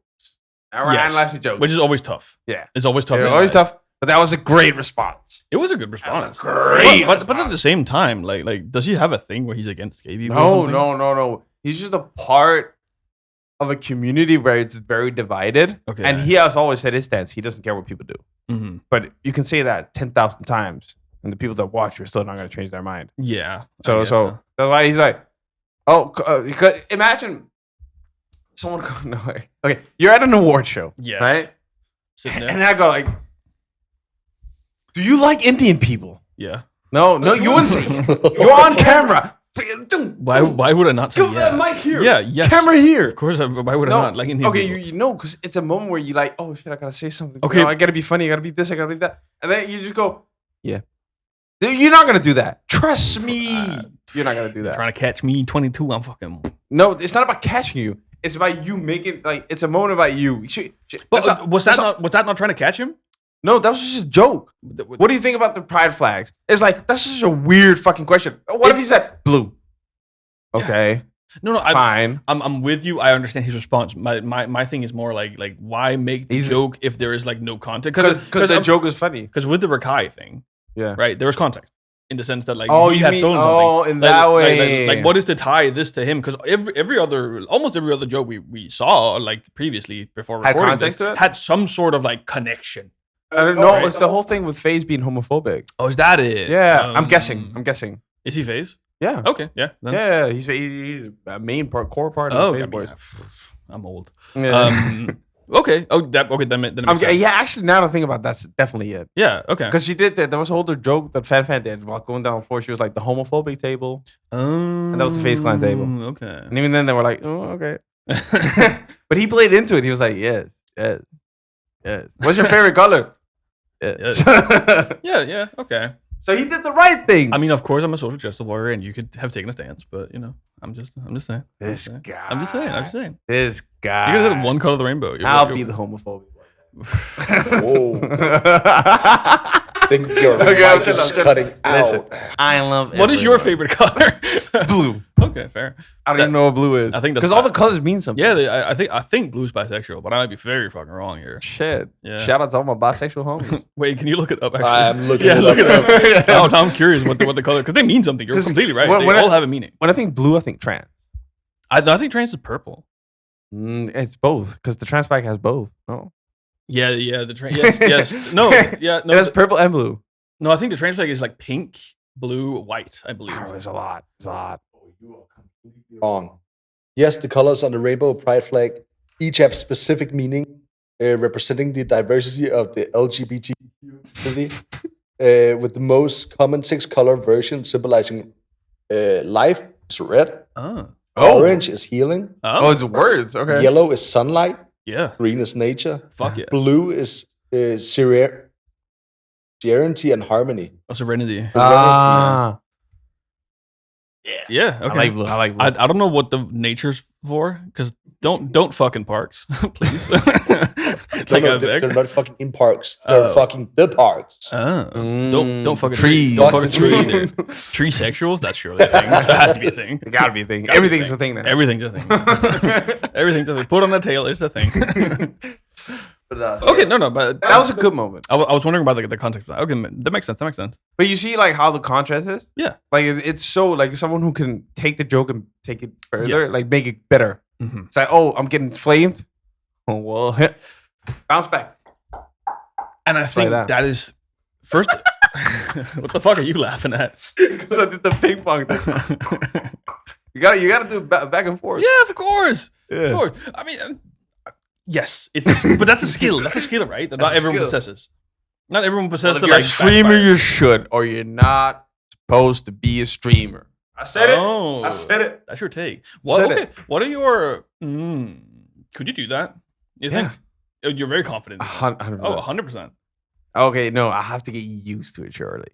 Speaker 1: Now we're analyzing jokes,
Speaker 2: which is always tough.
Speaker 1: yeah,
Speaker 2: It's always tough.
Speaker 1: it's
Speaker 2: to
Speaker 1: always
Speaker 2: analyze.
Speaker 1: tough. But that was a great response.
Speaker 2: It was a good response.
Speaker 1: Great,
Speaker 2: But at the same time, like, does he have a thing where he's against gay people? or
Speaker 1: No,
Speaker 2: something?
Speaker 1: no. He's just a part of a community where it's very divided.
Speaker 2: Okay.
Speaker 1: And he has always said his stance. He doesn't care what people do.
Speaker 2: Mm-hmm.
Speaker 1: But you can say that 10,000 times, and the people that watch you are still not going to change their mind.
Speaker 2: Yeah.
Speaker 1: So
Speaker 2: I guess
Speaker 1: that's why he's like, because imagine someone going, no, okay, you're at an award show,
Speaker 2: Yes.
Speaker 1: right?
Speaker 2: Sitting there.
Speaker 1: And I go like, do you like Indian people?
Speaker 2: Yeah.
Speaker 1: No, you wouldn't say it. You're on camera.
Speaker 2: Why would I not say
Speaker 1: Give
Speaker 2: yeah?
Speaker 1: that mic here.
Speaker 2: Yeah. Yes.
Speaker 1: Camera here.
Speaker 2: Of course. Why would I not like Indian
Speaker 1: okay,
Speaker 2: people?
Speaker 1: you know, because it's a moment where you like, oh shit, I gotta say something.
Speaker 2: Okay.
Speaker 1: You know, I gotta be funny. I gotta be this. I gotta be that. And then you just go, yeah. Dude, you're not gonna do that. Trust me. You're not gonna do that.
Speaker 2: Trying to catch me 22. I'm fucking.
Speaker 1: No, it's not about catching you. It's about you making like it's a moment about you.
Speaker 2: But was that not trying to catch him?
Speaker 1: No, that was just a joke. What do you think about the pride flags? It's like that's just a weird fucking question. What if he said blue? Okay,
Speaker 2: No,
Speaker 1: fine.
Speaker 2: I'm with you. I understand his response. My thing is more like why make the joke if there is like no context?
Speaker 1: Because the joke is funny.
Speaker 2: Because with the Rakai thing,
Speaker 1: Yeah.
Speaker 2: right? There was context in the sense that like
Speaker 1: Oh,
Speaker 2: he
Speaker 1: you
Speaker 2: had
Speaker 1: mean-
Speaker 2: stolen
Speaker 1: oh,
Speaker 2: something.
Speaker 1: in that
Speaker 2: Like,
Speaker 1: way.
Speaker 2: what is to tie this to him? Because almost every other joke we saw like previously before
Speaker 1: Had
Speaker 2: recording
Speaker 1: context
Speaker 2: this,
Speaker 1: to it?
Speaker 2: had some sort of like connection.
Speaker 1: I don't know. It's the whole thing with FaZe being homophobic.
Speaker 2: Oh, is that it?
Speaker 1: Yeah, I'm guessing.
Speaker 2: Is he FaZe?
Speaker 1: Yeah.
Speaker 2: Okay, yeah. then-
Speaker 1: Yeah, he's a core part of
Speaker 2: Oh,
Speaker 1: the FaZe
Speaker 2: I mean,
Speaker 1: boys.
Speaker 2: I'm old.
Speaker 1: Yeah.
Speaker 2: Okay. Oh, then it makes sense.
Speaker 1: yeah, actually, now that I think about it, that's definitely it.
Speaker 2: Yeah. Okay.
Speaker 1: Because she did that. There was a whole other joke that Fan did while going down the floor. She was like the homophobic table. And that was the FaZe Clan table.
Speaker 2: Okay.
Speaker 1: And even then, they were like, oh, okay. But he played into it. He was like, yes. What's your favorite color? Yes.
Speaker 2: Yeah. Okay.
Speaker 1: So he did the right thing.
Speaker 2: I mean, of course, I'm a social justice warrior, and you could have taken a stance, but I'm just saying.
Speaker 1: This guy.
Speaker 2: I'm just saying.
Speaker 1: This guy.
Speaker 2: You guys had one color of the rainbow.
Speaker 1: I'll be the homophobic
Speaker 3: Whoa. I think your
Speaker 1: Okay,
Speaker 3: mic is cutting
Speaker 1: Listen,
Speaker 3: out.
Speaker 1: I love.
Speaker 2: What is your
Speaker 1: everyone.
Speaker 2: favorite color?
Speaker 1: Blue.
Speaker 2: Okay, fair.
Speaker 1: I don't even know what blue is.
Speaker 2: I think that's
Speaker 1: because all the colors mean something.
Speaker 2: Yeah, I think blue's bisexual, but I might be very fucking wrong here.
Speaker 1: Shit.
Speaker 2: Yeah.
Speaker 1: Shout out to all my bisexual homies.
Speaker 2: Wait, can you look it up? Actually,
Speaker 3: I'm looking
Speaker 2: Yeah,
Speaker 3: it
Speaker 2: look
Speaker 3: up.
Speaker 2: it up. Now I'm curious what the color because they mean something. You're
Speaker 1: 'Cause
Speaker 2: completely right.
Speaker 1: when
Speaker 2: They
Speaker 1: I-
Speaker 2: all have a meaning.
Speaker 1: When I think blue, I think trans.
Speaker 2: I think trans is purple.
Speaker 1: It's both because the trans flag has both. No,
Speaker 2: Yeah. The trans. Yes. No. Yeah. No.
Speaker 1: it has purple and blue.
Speaker 2: No. I think the trans flag is like pink, blue, white. I believe.
Speaker 1: Oh, it's a lot. It's a lot.
Speaker 3: Wrong. Yes, the colors on the rainbow pride flag each have specific meaning, representing the diversity of the LGBT community, with the most common 6-color version symbolizing life is red,
Speaker 2: Oh.
Speaker 3: orange is healing,
Speaker 1: Oh, it's words. Okay.
Speaker 3: yellow is sunlight,
Speaker 2: Yeah.
Speaker 3: green is nature,
Speaker 2: Fuck yeah.
Speaker 3: blue is serenity and harmony.
Speaker 2: Oh, serenity.
Speaker 1: Ah,
Speaker 2: Yeah. Okay.
Speaker 1: I like blue. I like blue.
Speaker 2: I don't know what the nature's for because don't fuck in parks, please. Like
Speaker 3: No,
Speaker 2: I beg.
Speaker 3: they're not fucking in parks. They're fucking the parks.
Speaker 2: Oh. Don't fuck a
Speaker 1: Trees.
Speaker 2: tree. Don't fuck a
Speaker 3: Fuck
Speaker 2: tree.
Speaker 3: a tree.
Speaker 2: either. Tree sexuals? That's surely a thing. It has to be a thing.
Speaker 1: It gotta be a thing.
Speaker 2: Gotta be
Speaker 1: Everything's a thing now.
Speaker 2: Everything's a thing. Everything's a thing. Put on a tail. It's a thing. Okay, no, but
Speaker 1: That was a good moment.
Speaker 2: I was wondering about the context of that. Okay, that makes sense. That makes sense.
Speaker 1: But you see, like how the contrast is.
Speaker 2: Yeah.
Speaker 1: Like it's so like someone who can take the joke and take it further, like make it better.
Speaker 2: Mhm.
Speaker 1: It's like, oh, I'm getting flamed. Oh well, bounce back.
Speaker 2: And I think
Speaker 1: that.
Speaker 2: that is first. What the fuck are you laughing at?
Speaker 1: Because I did the ping pong thing. You gotta do it back and forth.
Speaker 2: Yeah, of course.
Speaker 1: Yeah.
Speaker 2: Of course. I mean, yes, but that's a skill. That's a skill, right? That not
Speaker 1: That's a
Speaker 2: everyone
Speaker 1: skill.
Speaker 2: possesses. Not everyone possesses
Speaker 1: If
Speaker 2: the
Speaker 1: you're a
Speaker 2: like
Speaker 1: streamer,
Speaker 2: backfire.
Speaker 1: you should, or you're not supposed to be a streamer. I said it.
Speaker 2: Oh,
Speaker 1: I said it.
Speaker 2: That's your take. What?
Speaker 1: Said
Speaker 2: Okay.
Speaker 1: it.
Speaker 2: What are your? Could you do that? You think? You're very confident.
Speaker 1: 100%.
Speaker 2: Oh, 100%.
Speaker 1: Okay, no, I have to get used to it surely.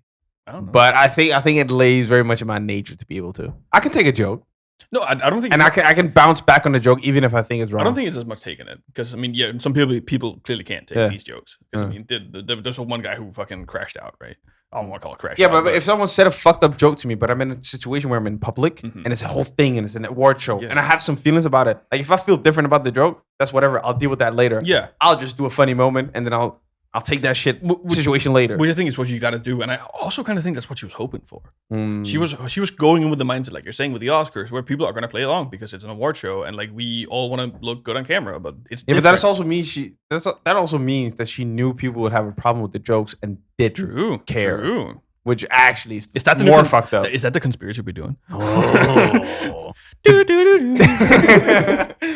Speaker 2: I don't know.
Speaker 1: But I think it lays very much in my nature to be able to. I can take a joke,
Speaker 2: No, I don't think.
Speaker 1: and I can bounce back on the joke even if I think it's wrong.
Speaker 2: I don't think it's as much taking it because I mean, yeah, some people clearly can't take
Speaker 1: Yeah.
Speaker 2: these jokes because I
Speaker 1: Yeah.
Speaker 2: mean, there's one guy who fucking crashed out, right? I don't want to call it crash.
Speaker 1: Yeah,
Speaker 2: out,
Speaker 1: but if someone said a fucked up joke to me, but I'm in a situation where I'm in public
Speaker 2: Mhm.
Speaker 1: and it's a whole thing and it's an award show
Speaker 2: Yeah.
Speaker 1: and I have some feelings about it. Like if I feel different about the joke, that's whatever. I'll deal with that later.
Speaker 2: yeah,
Speaker 1: I'll just do a funny moment and then I'll take that shit situation later.
Speaker 2: which I think is what you got to do, and I also kind of think that's what she was hoping for.
Speaker 1: Mm.
Speaker 2: She was going in with the mindset, like you're saying with the Oscars, where people are going to play along because it's an award show and like we all want to look good on camera, but it's
Speaker 1: Yeah, but
Speaker 2: different.
Speaker 1: that also means that she knew people would have a problem with the jokes and didn't
Speaker 2: True.
Speaker 1: care.
Speaker 2: True.
Speaker 1: Which actually is
Speaker 2: Is that the
Speaker 1: more
Speaker 2: new
Speaker 1: fucked up.
Speaker 2: Is that the conspiracy we're doing?
Speaker 1: Oh.
Speaker 2: Do, do, do, do.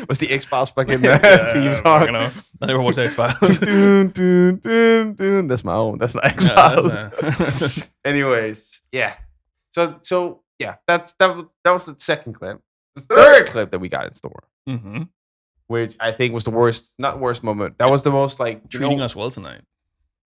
Speaker 1: What's the X-Files fucking
Speaker 2: Yeah,
Speaker 1: theme
Speaker 2: I
Speaker 1: song?
Speaker 2: don't know. I never watched X Files.
Speaker 1: Dun, dun, dun, dun. That's my own. That's not X-Files. Anyways, yeah. So yeah, that was the second clip. The third clip that we got in store,
Speaker 2: Mm-hmm.
Speaker 1: which I think was the worst, not worst moment. That was the most like
Speaker 2: Treating us well tonight.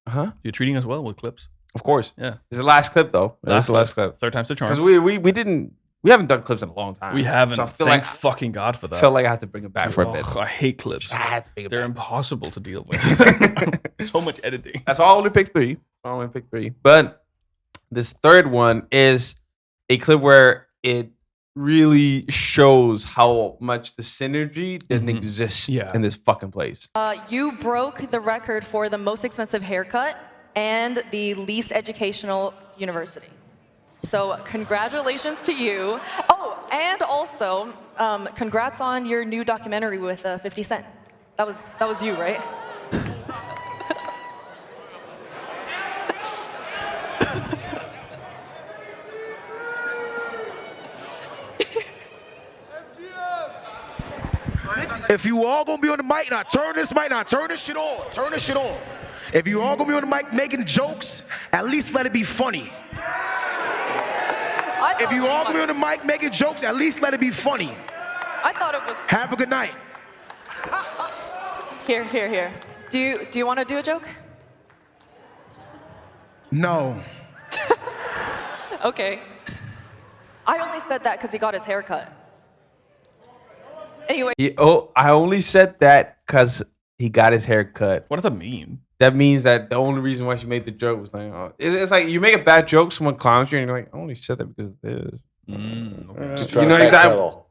Speaker 1: Huh?
Speaker 2: You're treating us well with clips.
Speaker 1: Of course.
Speaker 2: Yeah.
Speaker 1: It's the last clip though. That's the last clip.
Speaker 2: Third time's the charm.
Speaker 1: Because we haven't done clips in a long time.
Speaker 2: We haven't.
Speaker 1: So I feel
Speaker 2: Thank
Speaker 1: like
Speaker 2: fucking God for that.
Speaker 1: felt like I had to bring it back for a bit.
Speaker 2: Ugh, I hate clips.
Speaker 1: I had to bring it
Speaker 2: They're
Speaker 1: back.
Speaker 2: impossible to deal with. So much editing.
Speaker 1: That's why I only picked three. But this third one is a clip where it really shows how much the synergy didn't exist in this fucking place.
Speaker 7: You broke the record for the most expensive haircut and the least educational university. So congratulations to you. Oh, and also, congrats on your new documentary with 50 Cent. That was you, right?
Speaker 8: If you all gonna be on the mic, now turn this mic, now turn this shit on. Turn this shit on. If you all gonna be on the mic making jokes, at least let it be funny. If you all gonna be on the mic making jokes, at least let it be funny.
Speaker 7: I thought it was.
Speaker 8: Have a good night.
Speaker 7: Here. Do you want to do a joke?
Speaker 8: No.
Speaker 7: Okay. I only said that because he got his hair cut. Anyway.
Speaker 1: I only said that because he got his hair cut.
Speaker 2: What does that mean?
Speaker 1: That means that the only reason why she made the joke was like, oh, it's like you make a bad joke, someone clowns you, and you're like, I only said that because of this.
Speaker 3: Just try
Speaker 1: You
Speaker 3: to
Speaker 1: know, that,
Speaker 3: backpedal.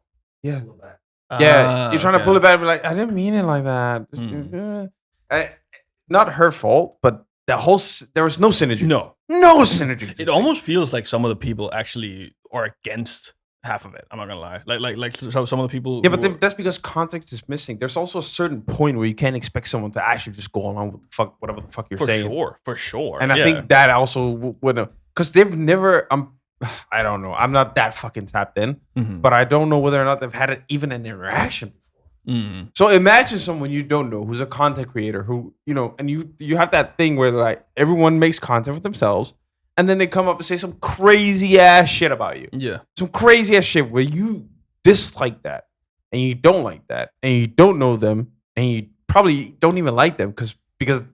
Speaker 1: yeah, you're trying to pull it back, but like, I didn't mean it like that. Not her fault, but there was no synergy.
Speaker 2: No
Speaker 1: synergy.
Speaker 2: It almost feels like some of the people actually are against half of it. I'm not gonna lie. Like so some of the people.
Speaker 1: Yeah, but that's because context is missing. There's also a certain point where you can't expect someone to actually just go along with whatever the fuck you're saying.
Speaker 2: For sure.
Speaker 1: And I think that also would, because they've never. I don't know. I'm not that fucking tapped in, but I don't know whether or not they've had even an interaction. So imagine someone you don't know who's a content creator who, you know, and you have that thing where like everyone makes content for themselves, and then they come up and say some crazy ass shit about you.
Speaker 2: Yeah.
Speaker 1: Some crazy ass shit where you dislike that and you don't like that and you don't know them and you probably don't even like them because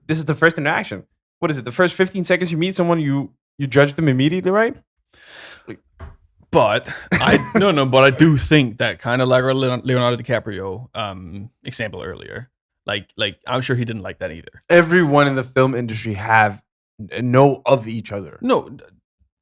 Speaker 1: this is the first interaction. What is it? The first 15 seconds you meet someone, you judge them immediately, right?
Speaker 2: But I do think that kind of like our Leonardo DiCaprio example earlier. Like I'm sure he didn't like that either.
Speaker 1: Everyone in the film industry know of each other.
Speaker 2: No,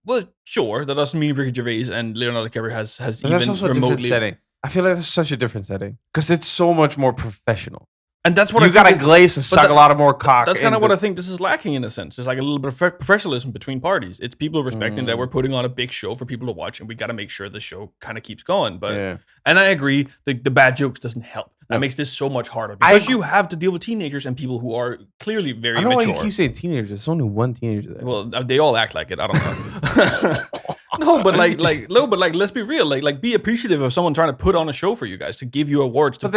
Speaker 2: well, sure. That doesn't mean Ricky Gervais and Leonardo DiCaprio has
Speaker 1: But
Speaker 2: even
Speaker 1: that's also a different
Speaker 2: remotely.
Speaker 1: setting. I feel like that's such a different setting because it's so much more professional.
Speaker 2: And that's what
Speaker 1: You
Speaker 2: I
Speaker 1: gotta
Speaker 2: think
Speaker 1: glaze and suck a lot of more cock.
Speaker 2: That's kind of
Speaker 1: into-
Speaker 2: what I think this is lacking in a sense. There's like a little bit of professionalism between parties. It's people respecting that we're putting on a big show for people to watch, and we got to make sure the show kind of keeps going. But and I agree, the bad jokes doesn't help. That makes this so much harder because you have to deal with teenagers and people who are clearly very
Speaker 1: I don't know why
Speaker 2: immature.
Speaker 1: you keep saying teenagers. There's only one teenager there.
Speaker 2: Well, they all act like it. I don't know. No, but let's be real. Like be appreciative of someone trying to put on a show for you guys, to give you awards, to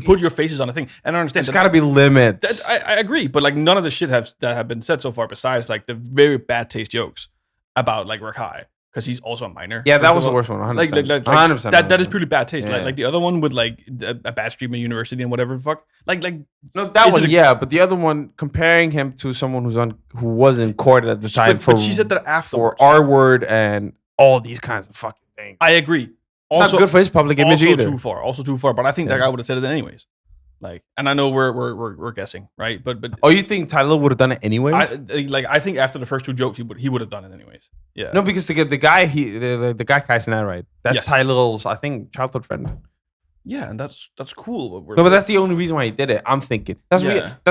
Speaker 2: put your faces on a thing. And I understand
Speaker 1: there's got to be limits.
Speaker 2: I agree, but like none of the shit that have been said so far, besides like the very bad taste jokes about like Rakai, because he's also a minor.
Speaker 1: Yeah, that was the worst one. 100%.
Speaker 2: Like
Speaker 1: 100%.
Speaker 2: That is purely bad taste.
Speaker 1: Yeah.
Speaker 2: Like the other one with like a bad stream at university and whatever the fuck.
Speaker 1: No, that one, but the other one, comparing him to someone who was in court at the time
Speaker 2: but she said that afterwards.
Speaker 1: for R word and all these kinds of fucking things.
Speaker 2: I agree.
Speaker 1: It's not good for his public image either.
Speaker 2: Also too far. But I think that guy would have said it anyways. Like, and I know we're guessing, right? But
Speaker 1: oh, you think Tyler would have done it anyways?
Speaker 2: I think after the first two jokes, he would have done it anyways. Yeah.
Speaker 1: No, because the guy the guy Kaisen, right? That's
Speaker 2: Yes.
Speaker 1: Tyler's, I think, childhood friend.
Speaker 2: Yeah, and that's cool.
Speaker 1: But that's the only reason why he did it. I'm thinking that's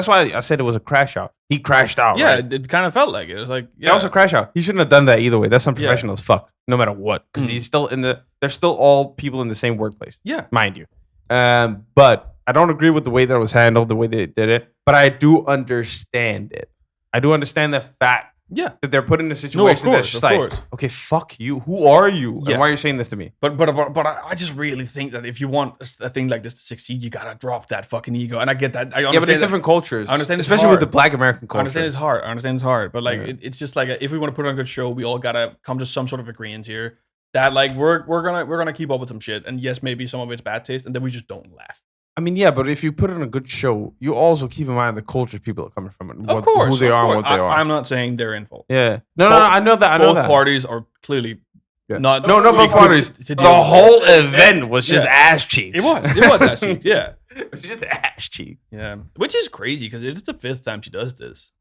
Speaker 1: why I said it was a crash out. He crashed out.
Speaker 2: Yeah,
Speaker 1: right?
Speaker 2: it kind of felt like it. It was like
Speaker 1: That was a crash out. He shouldn't have done that either way. That's unprofessional as fuck. No matter what, because he's still they're still all people in the same workplace.
Speaker 2: Yeah,
Speaker 1: mind you. But I don't agree with the way that it was handled, the way they did it. But I do understand it. I do understand the fact that they're put in a situation that's just like, okay, fuck you. Who are you? And why are you saying this to me?
Speaker 2: But I just really think that if you want a thing like this to succeed, you gotta drop that fucking ego. And I get that. I understand
Speaker 1: but it's different cultures.
Speaker 2: I understand,
Speaker 1: especially with the Black American culture.
Speaker 2: I understand it's hard. But like, it's just like if we want to put on a good show, we all gotta come to some sort of agreement here that like we're gonna keep up with some shit. And yes, maybe some of it's bad taste, and then we just don't laugh.
Speaker 1: I mean, yeah, but if you put on a good show, you also keep in mind the culture people are coming from it.
Speaker 2: Of course.
Speaker 1: Who they are and what they are.
Speaker 2: I'm not saying they're in fault.
Speaker 1: Yeah. No, I know that.
Speaker 2: Both parties are clearly not.
Speaker 1: No, both parties. The whole event was just ass cheeks.
Speaker 2: It was ass cheeks, yeah.
Speaker 1: It was just ass cheeks.
Speaker 2: Yeah. Which is crazy because it's the 5th time she does this.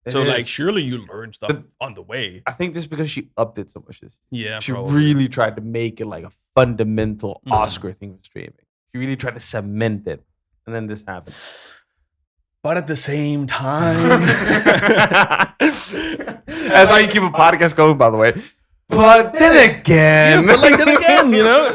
Speaker 2: So, like, surely you learn stuff on the way.
Speaker 1: I think this is because she upped it so much.
Speaker 2: Yeah,
Speaker 1: she really tried to make it like a fundamental Oscar thing with streaming. She really tried to cement it, and then this happened.
Speaker 2: But at the same time,
Speaker 1: that's how you keep a podcast going, by the way. But then again,
Speaker 2: you know,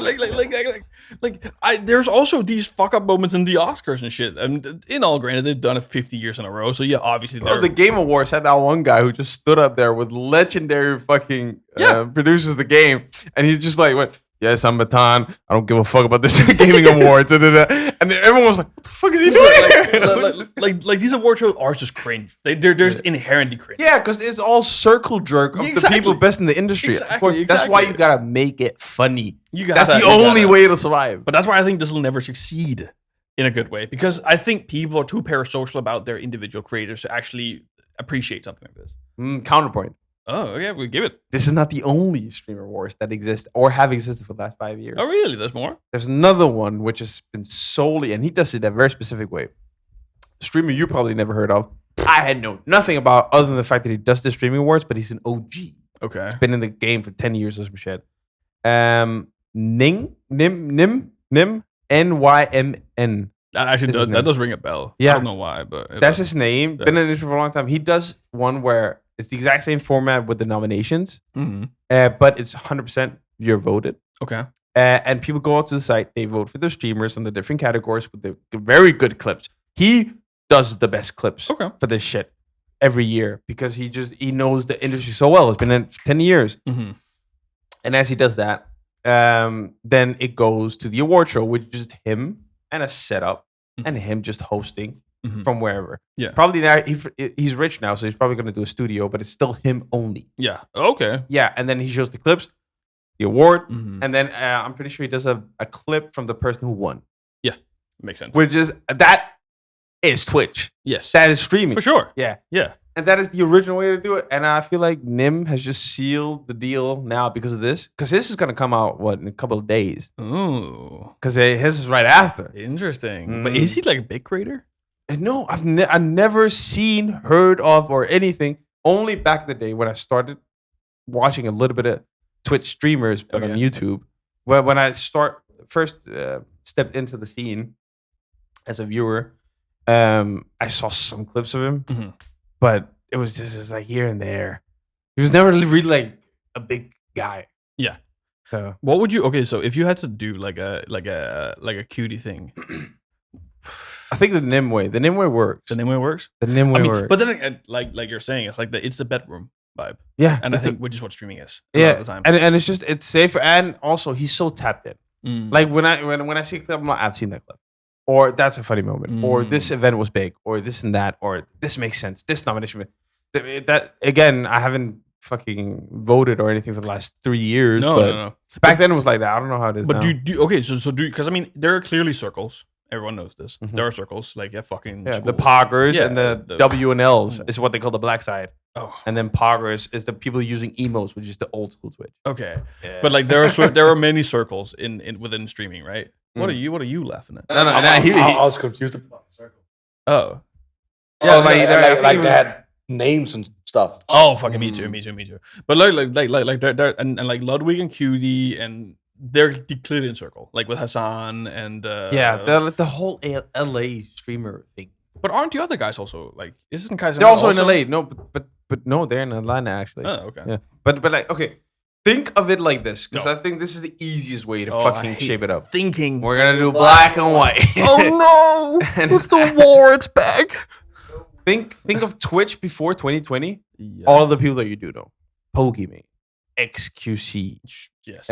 Speaker 2: there's also these fuck up moments in the Oscars and shit. And in all granted, they've done it 50 years in a row, so yeah, obviously.
Speaker 1: The Game Awards had that one guy who just stood up there with legendary fucking producers of the game, and he just like went, "Yes, I'm Baton. I don't give a fuck about this gaming awards." And then everyone was like, "What the fuck is he doing?"
Speaker 2: Like these award shows are just cringe. They're just inherently cringe.
Speaker 1: Yeah, because it's all circle jerk of the people best in the industry. Of course, that's why you gotta make it funny. That's the only way to survive.
Speaker 2: But that's why I think this will never succeed in a good way, because I think people are too parasocial about their individual creators to actually appreciate something like this.
Speaker 1: Counterpoint.
Speaker 2: Oh, okay, we'll give it.
Speaker 1: This is not the only streamer wars that exist or have existed for the last 5 years.
Speaker 2: Oh, really? There's more?
Speaker 1: There's another one which has been solely, and he does it a very specific way. Streamer you probably never heard of. I had known nothing about other than the fact that he does the streaming awards, but he's an OG.
Speaker 2: Okay.
Speaker 1: He's been in the game for 10 years or some shit. Nym, N-Y-M-N.
Speaker 2: Actually, that does ring a bell.
Speaker 1: Yeah.
Speaker 2: I don't know why, but
Speaker 1: that's his name. Yeah. Been in the industry for a long time. He does one where it's the exact same format with the nominations, but it's 100% you're voted.
Speaker 2: Okay.
Speaker 1: And people go out to the site, they vote for the streamers in the different categories with the very good clips. He does the best clips for this shit every year because he knows the industry so well. It's been in for 10 years.
Speaker 2: Mm-hmm.
Speaker 1: And as he does that, then it goes to the award show, which is just him and a setup and him just hosting from wherever.
Speaker 2: Yeah.
Speaker 1: Probably now he's rich now, so he's probably going to do a studio, but it's still him only.
Speaker 2: Yeah. Okay.
Speaker 1: Yeah. And then he shows the clips, the award, and then I'm pretty sure he does a clip from the person who won.
Speaker 2: Yeah. Makes sense.
Speaker 1: Which is, that is Twitch.
Speaker 2: Yes.
Speaker 1: That is streaming.
Speaker 2: For sure.
Speaker 1: Yeah.
Speaker 2: Yeah.
Speaker 1: And that is the original way to do it. And I feel like Nym has just sealed the deal now because of this. Because this is going to come out, in a couple of days.
Speaker 2: Ooh.
Speaker 1: Because his is right after.
Speaker 2: Interesting. But is he like a big creator?
Speaker 1: No, I've never seen, heard of, or anything. Only back in the day when I started watching a little bit of Twitch streamers, but on YouTube. When I first stepped into the scene as a viewer, I saw some clips of him. But it was just like here and there. He was never really like a big guy.
Speaker 2: Yeah.
Speaker 1: So
Speaker 2: what would you? Okay, so if you had to do like a cutie thing,
Speaker 1: I think the Nym way. The Nym way works.
Speaker 2: The Nym way works.
Speaker 1: The Nym way works.
Speaker 2: But then, like you're saying, it's like it's the bedroom. vibe.
Speaker 1: Yeah,
Speaker 2: And I think which is what streaming is.
Speaker 1: Yeah,
Speaker 2: of the time.
Speaker 1: and it's safer, and also he's so tapped in. Like when I see a clip, I'm like, I've seen that clip, or that's a funny moment, or this event was big, or this and that, or this makes sense. This nomination, that again, I haven't fucking voted or anything for the last 3 years. No. Back then it was like that. I don't know how it is.
Speaker 2: But
Speaker 1: now.
Speaker 2: because I mean, there are clearly circles. Everyone knows this. There are circles, like
Speaker 1: the
Speaker 2: schools.
Speaker 1: poggers
Speaker 2: Yeah,
Speaker 1: and the W and Ls is what they call the black side.
Speaker 2: Oh.
Speaker 1: And then poggers is the people using emotes, which is the old school Twitch.
Speaker 2: Okay.
Speaker 1: Yeah.
Speaker 2: But like there are many circles in within streaming, right? What are you laughing at?
Speaker 1: No,
Speaker 3: I was confused about the circle.
Speaker 2: Oh.
Speaker 3: Yeah, like they had names and stuff.
Speaker 2: Oh, fucking me too. But like there and like Ludwig and Cutie and they're clearly in circle, like with Hassan and
Speaker 1: the whole LA streamer thing.
Speaker 2: But aren't the other guys also like? Isn't Kaiser?
Speaker 1: They're also in LA. No, but no, they're in Atlanta actually.
Speaker 2: Oh, okay.
Speaker 1: Yeah, but like okay, think of it like this because I think this is the easiest way to fucking shape it up.
Speaker 2: Thinking
Speaker 1: we're gonna do black and white.
Speaker 2: Oh no!
Speaker 1: And
Speaker 2: it's the war. It's back.
Speaker 1: Think of Twitch before 2020. All the people that you do know, Pokemon, XQC,
Speaker 2: yes,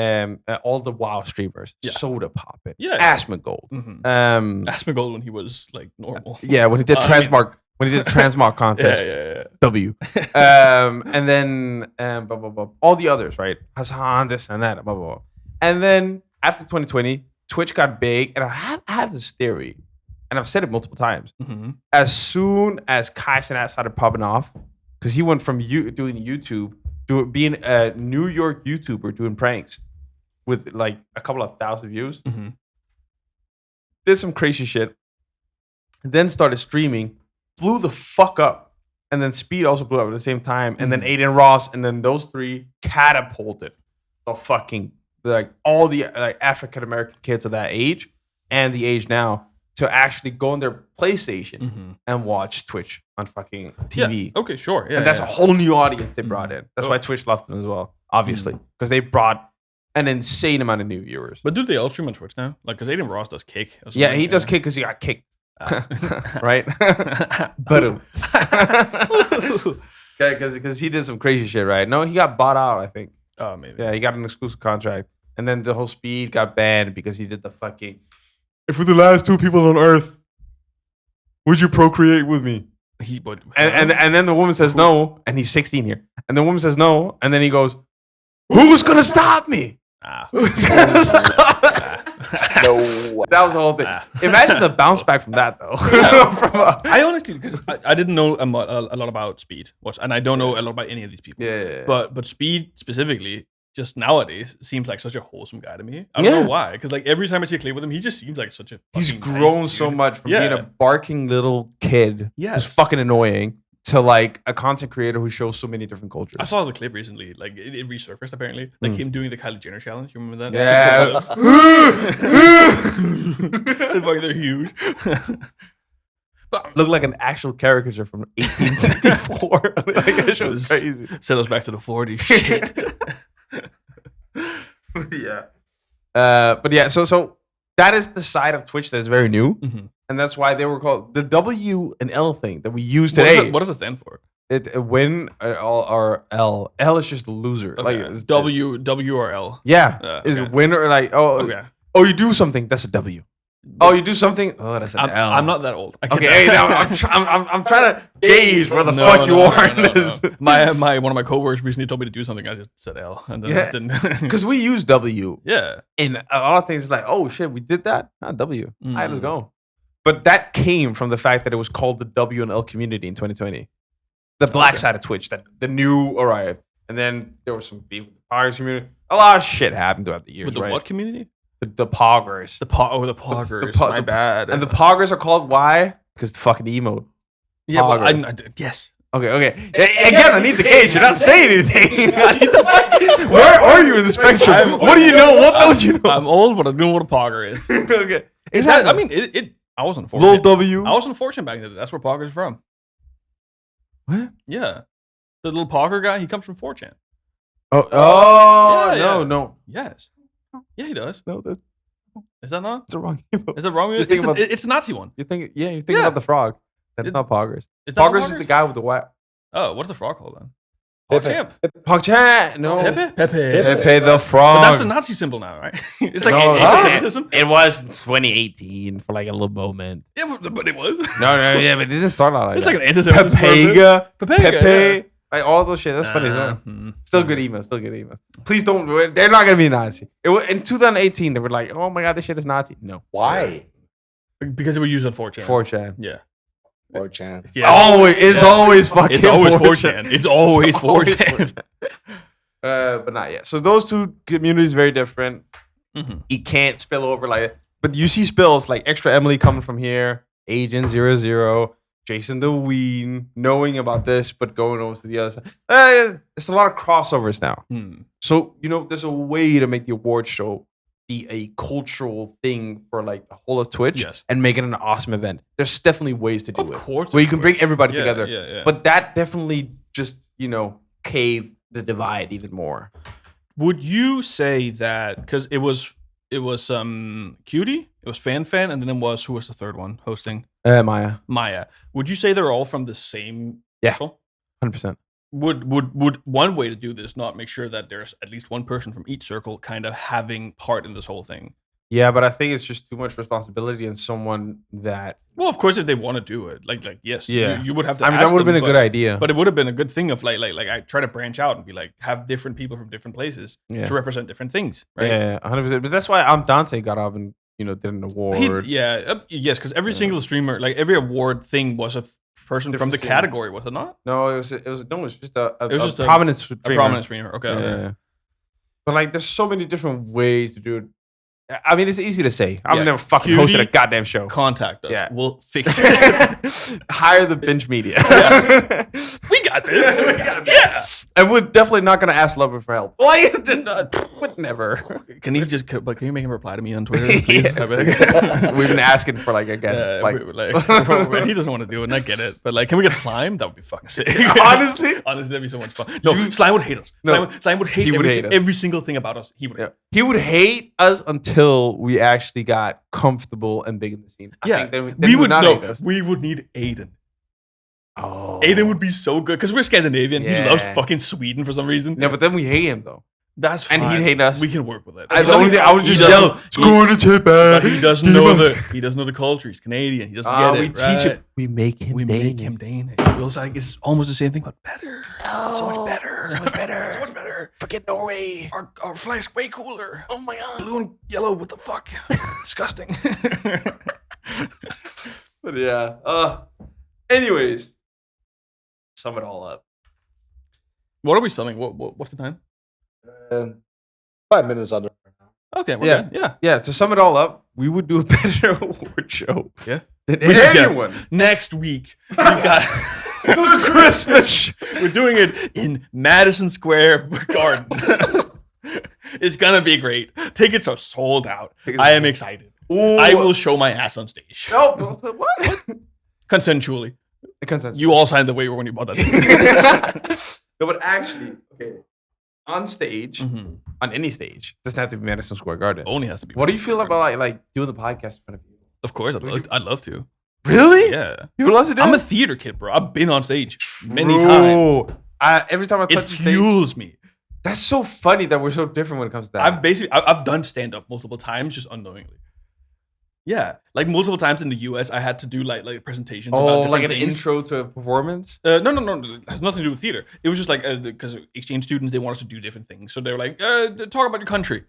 Speaker 1: all the WoW streamers,
Speaker 2: Yeah.
Speaker 1: Soda Poppin,
Speaker 2: Yeah.
Speaker 1: Asmongold,
Speaker 2: Asmongold when he was like normal.
Speaker 1: Yeah, when he did Transmark, when he did Transmark contest, W, and then blah, blah, blah, all the others, right? Hassan, this and that, blah blah blah. And then after 2020, Twitch got big, and I have this theory, and I've said it multiple times. As soon as Kai Cenat started popping off, because he went from doing YouTube to being a New York YouTuber doing pranks with like a couple of thousand views, did some crazy shit, then started streaming, blew the fuck up, and then Speed also blew up at the same time, and then Aiden Ross, and then those three catapulted the fucking like all the like African American kids of that age and the age now to actually go on their PlayStation and watch Twitch on fucking TV.
Speaker 2: Yeah. Okay, sure. Yeah,
Speaker 1: and that's a whole new audience they brought in. That's why Twitch loved them as well, obviously, because they brought an insane amount of new viewers.
Speaker 2: But do they all stream on Twitch now? Like, because Aiden Ross does Kick.
Speaker 1: Yeah, he does Kick because he got kicked. Right? But because he did some crazy shit, right? No, he got bought out, I think.
Speaker 2: Oh, maybe.
Speaker 1: Yeah, he got an exclusive contract. And then the whole Speed got banned because he did the fucking... If we're the last two people on Earth, would you procreate with me?
Speaker 2: He would.
Speaker 1: And then the woman says no, and he's 16 here. And the woman says no, and then he goes, who's going to stop me? Who's gonna stop?
Speaker 3: No.
Speaker 1: That was the whole thing. Imagine the bounce back from that, though.
Speaker 2: I honestly, because I didn't know a lot about Speed, and I don't know a lot about any of these people.
Speaker 1: Yeah.
Speaker 2: But Speed specifically, just nowadays, seems like such a wholesome guy to me. I don't know why, because like every time I see a clip with him, he just seems like such a.
Speaker 1: He's
Speaker 2: fucking
Speaker 1: grown
Speaker 2: nice
Speaker 1: so
Speaker 2: dude.
Speaker 1: much from being a barking little kid who's fucking annoying to like a content creator who shows so many different cultures.
Speaker 2: I saw the clip recently, like it resurfaced apparently, like him doing the Kylie Jenner challenge. You remember that?
Speaker 1: Yeah.
Speaker 2: They're huge.
Speaker 1: Look like an actual caricature from 1864. Like, that shit was crazy.
Speaker 2: Send us back to the 40s. Shit.
Speaker 1: Yeah. But yeah, so that is the side of Twitch that is very new. And that's why they were called the W and L thing that we use today.
Speaker 2: What does it stand for?
Speaker 1: It win or L. L is just loser.
Speaker 2: Okay.
Speaker 1: Like
Speaker 2: It's W or L.
Speaker 1: Yeah. Is win or like you do something, that's a W. Oh, you do something. Oh, that's an L.
Speaker 2: I'm not that old.
Speaker 1: Okay, hey, now I'm trying to gauge where the fuck you are in this.
Speaker 2: My one of my coworkers recently told me to do something. I just said L, and then just didn't.
Speaker 1: Because we use W.
Speaker 2: Yeah.
Speaker 1: In a lot of things, it's like, oh shit, we did that. W. All right, let's go. But that came from the fact that it was called the W and L community in 2020, the black side of Twitch, that the new arrived, and then there was some beef with the Poggers community. A lot of shit happened throughout the years.
Speaker 2: With the what community?
Speaker 1: The Poggers.
Speaker 2: The Poggers. My bad.
Speaker 1: And the Poggers are called why? Because the fucking emote.
Speaker 2: Yeah, but yes.
Speaker 1: Okay. Again, I need the gauge. You're not saying anything. Where are you in the spectrum? What do you know? What don't you know?
Speaker 2: I'm old, but I know what a Pogger is.
Speaker 1: Okay.
Speaker 2: Is that? I mean, I was unfortunate.
Speaker 1: Lil W.
Speaker 2: I was unfortunate back then. That's where Pogger's from.
Speaker 1: What?
Speaker 2: Yeah, the little Pogger guy. He comes from 4chan.
Speaker 1: No.
Speaker 2: Yes. Yeah, he does.
Speaker 1: No,
Speaker 2: is that not?
Speaker 1: It's the wrong emote.
Speaker 2: Is it wrong? It's a Nazi one.
Speaker 1: You're thinking about the frog. That's not Poggers.
Speaker 2: Is that
Speaker 1: Poggers is the guy with the what?
Speaker 2: Oh, what's the frog called then? PogChamp.
Speaker 1: PogChamp. No.
Speaker 2: Pepe.
Speaker 1: The frog.
Speaker 2: But that's a Nazi symbol now, right? It's like
Speaker 1: No,
Speaker 2: anti-Semitism.
Speaker 1: It was in 2018 for like a little moment.
Speaker 2: Yeah, but it was.
Speaker 1: No, yeah, but it didn't start out like
Speaker 2: It's
Speaker 1: that.
Speaker 2: like an anti-Semitism.
Speaker 1: Pepe. Like all those shit. That's funny as well. Still good emails. Please don't do it. They're not gonna be Nazi. It was, in 2018, they were like, "Oh my god, this shit is Nazi." No.
Speaker 3: Why?
Speaker 2: Because it was used on 4chan.
Speaker 1: 4chan.
Speaker 2: Yeah.
Speaker 3: 4chan.
Speaker 2: Yeah.
Speaker 1: Always. It's always fucking.
Speaker 2: It's always 4chan. It's always 4chan.
Speaker 1: But not yet. So those two communities very different.
Speaker 2: Mm-hmm.
Speaker 1: It can't spill over like. But you see spills like Extra Emily coming from here, Agent 00, Jason the Ween knowing about this but going over to the other side. There's a lot of crossovers now. So there's a way to make the award show be a cultural thing for like the whole of Twitch and make it an awesome event. There's definitely ways to do it.
Speaker 2: Of course.
Speaker 1: Where you can bring everybody together.
Speaker 2: Yeah.
Speaker 1: But that definitely just, caved the divide even more.
Speaker 2: Would you say that because it was Cutie, it was Fan, and then it was, who was the third one hosting?
Speaker 1: Maya.
Speaker 2: Would you say they're all from the same circle?
Speaker 1: 100%.
Speaker 2: Would one way to do this not make sure that there's at least one person from each circle kind of having part in this whole thing?
Speaker 1: Yeah, but I think it's just too much responsibility and someone that.
Speaker 2: Well, of course, if they want to do it, like yes, you would have to.
Speaker 1: I mean, that would have been a good idea.
Speaker 2: But it would have been a good thing of like I try to branch out and be like have different people from different places to represent different things, right?
Speaker 1: Yeah, 100%. But that's why Dante got up and did an award.
Speaker 2: Yes, because every single streamer, like every award thing was a person
Speaker 1: Different
Speaker 2: from the
Speaker 1: scene.
Speaker 2: category, was it not?
Speaker 1: No, it was just a
Speaker 2: a
Speaker 1: prominent streamer.
Speaker 2: A prominent streamer. Okay.
Speaker 1: Yeah. But like, there's so many different ways to do it. I mean, it's easy to say. I've never fucking hosted a goddamn show.
Speaker 2: Contact us.
Speaker 1: Yeah.
Speaker 2: We'll fix it.
Speaker 1: Hire the Binge Media.
Speaker 2: We got this. Yeah.
Speaker 1: And we're definitely not going to ask Lover for help. Would never.
Speaker 2: Can you make him reply to me on Twitter, please?
Speaker 1: We've been asking for like, I guess.
Speaker 2: He doesn't want to do it, and I get it. But like, can we get Slime? That would be fucking sick.
Speaker 1: Honestly,
Speaker 2: that'd be so much fun. No, Slime would hate us. Slime would hate every single thing about us. He would.
Speaker 1: He would hate us until we actually got comfortable and big in the scene. I think then we would not hate us.
Speaker 2: We would need Aiden.
Speaker 1: Oh,
Speaker 2: Aiden would be so good because we're Scandinavian.
Speaker 1: Yeah.
Speaker 2: He loves fucking Sweden for some reason.
Speaker 1: No, but then we hate him though.
Speaker 2: That's fine.
Speaker 1: And he'd hate us.
Speaker 2: We can work with it.
Speaker 1: The only thing I would just yell,
Speaker 3: "It's going to tip
Speaker 2: but he doesn't know the culture. He's Canadian. He doesn't get it.
Speaker 1: We teach him. We make him.
Speaker 2: Danish. It's almost the same thing, but better. So much better. So much better.
Speaker 1: Forget Norway.
Speaker 2: Our flag's way cooler.
Speaker 1: Oh my god.
Speaker 2: Blue and yellow. What the fuck? Disgusting.
Speaker 1: But yeah. Anyways, sum it all up.
Speaker 2: What are we selling? What's the time?
Speaker 3: 5 minutes under.
Speaker 2: Okay. We're good.
Speaker 1: Yeah. To sum it all up, we would do a better award show.
Speaker 2: Yeah.
Speaker 1: Than anyone.
Speaker 2: Next week, we've got
Speaker 1: the Christmas.
Speaker 2: We're doing it in Madison Square Garden. It's gonna be great. Tickets are sold out. I am excited.
Speaker 1: Ooh.
Speaker 2: I will show my ass on stage.
Speaker 1: No, what?
Speaker 2: Consensually.
Speaker 1: Consensually.
Speaker 2: You all signed the waiver when you bought that ticket.
Speaker 1: No, but actually, okay. On stage, on any stage, doesn't have to be Madison Square Garden.
Speaker 2: Only has to be.
Speaker 1: What do you feel about like doing the podcast in front of you?
Speaker 2: Of course, I'd love to.
Speaker 1: Really?
Speaker 2: Yeah.
Speaker 1: You would love to do it?
Speaker 2: I'm a theater kid, bro. I've been on stage many times.
Speaker 1: Every time I touch
Speaker 2: It
Speaker 1: the stage,
Speaker 2: fuels me.
Speaker 1: that's so funny that we're so different when it comes to that.
Speaker 2: I've done stand up multiple times, just unknowingly. Yeah, like multiple times in the US, I had to do like presentations. about different
Speaker 1: like an
Speaker 2: things.
Speaker 1: intro to a performance.
Speaker 2: No. It has nothing to do with theater. It was just like because exchange students, they want us to do different things. So they were like, talk about your country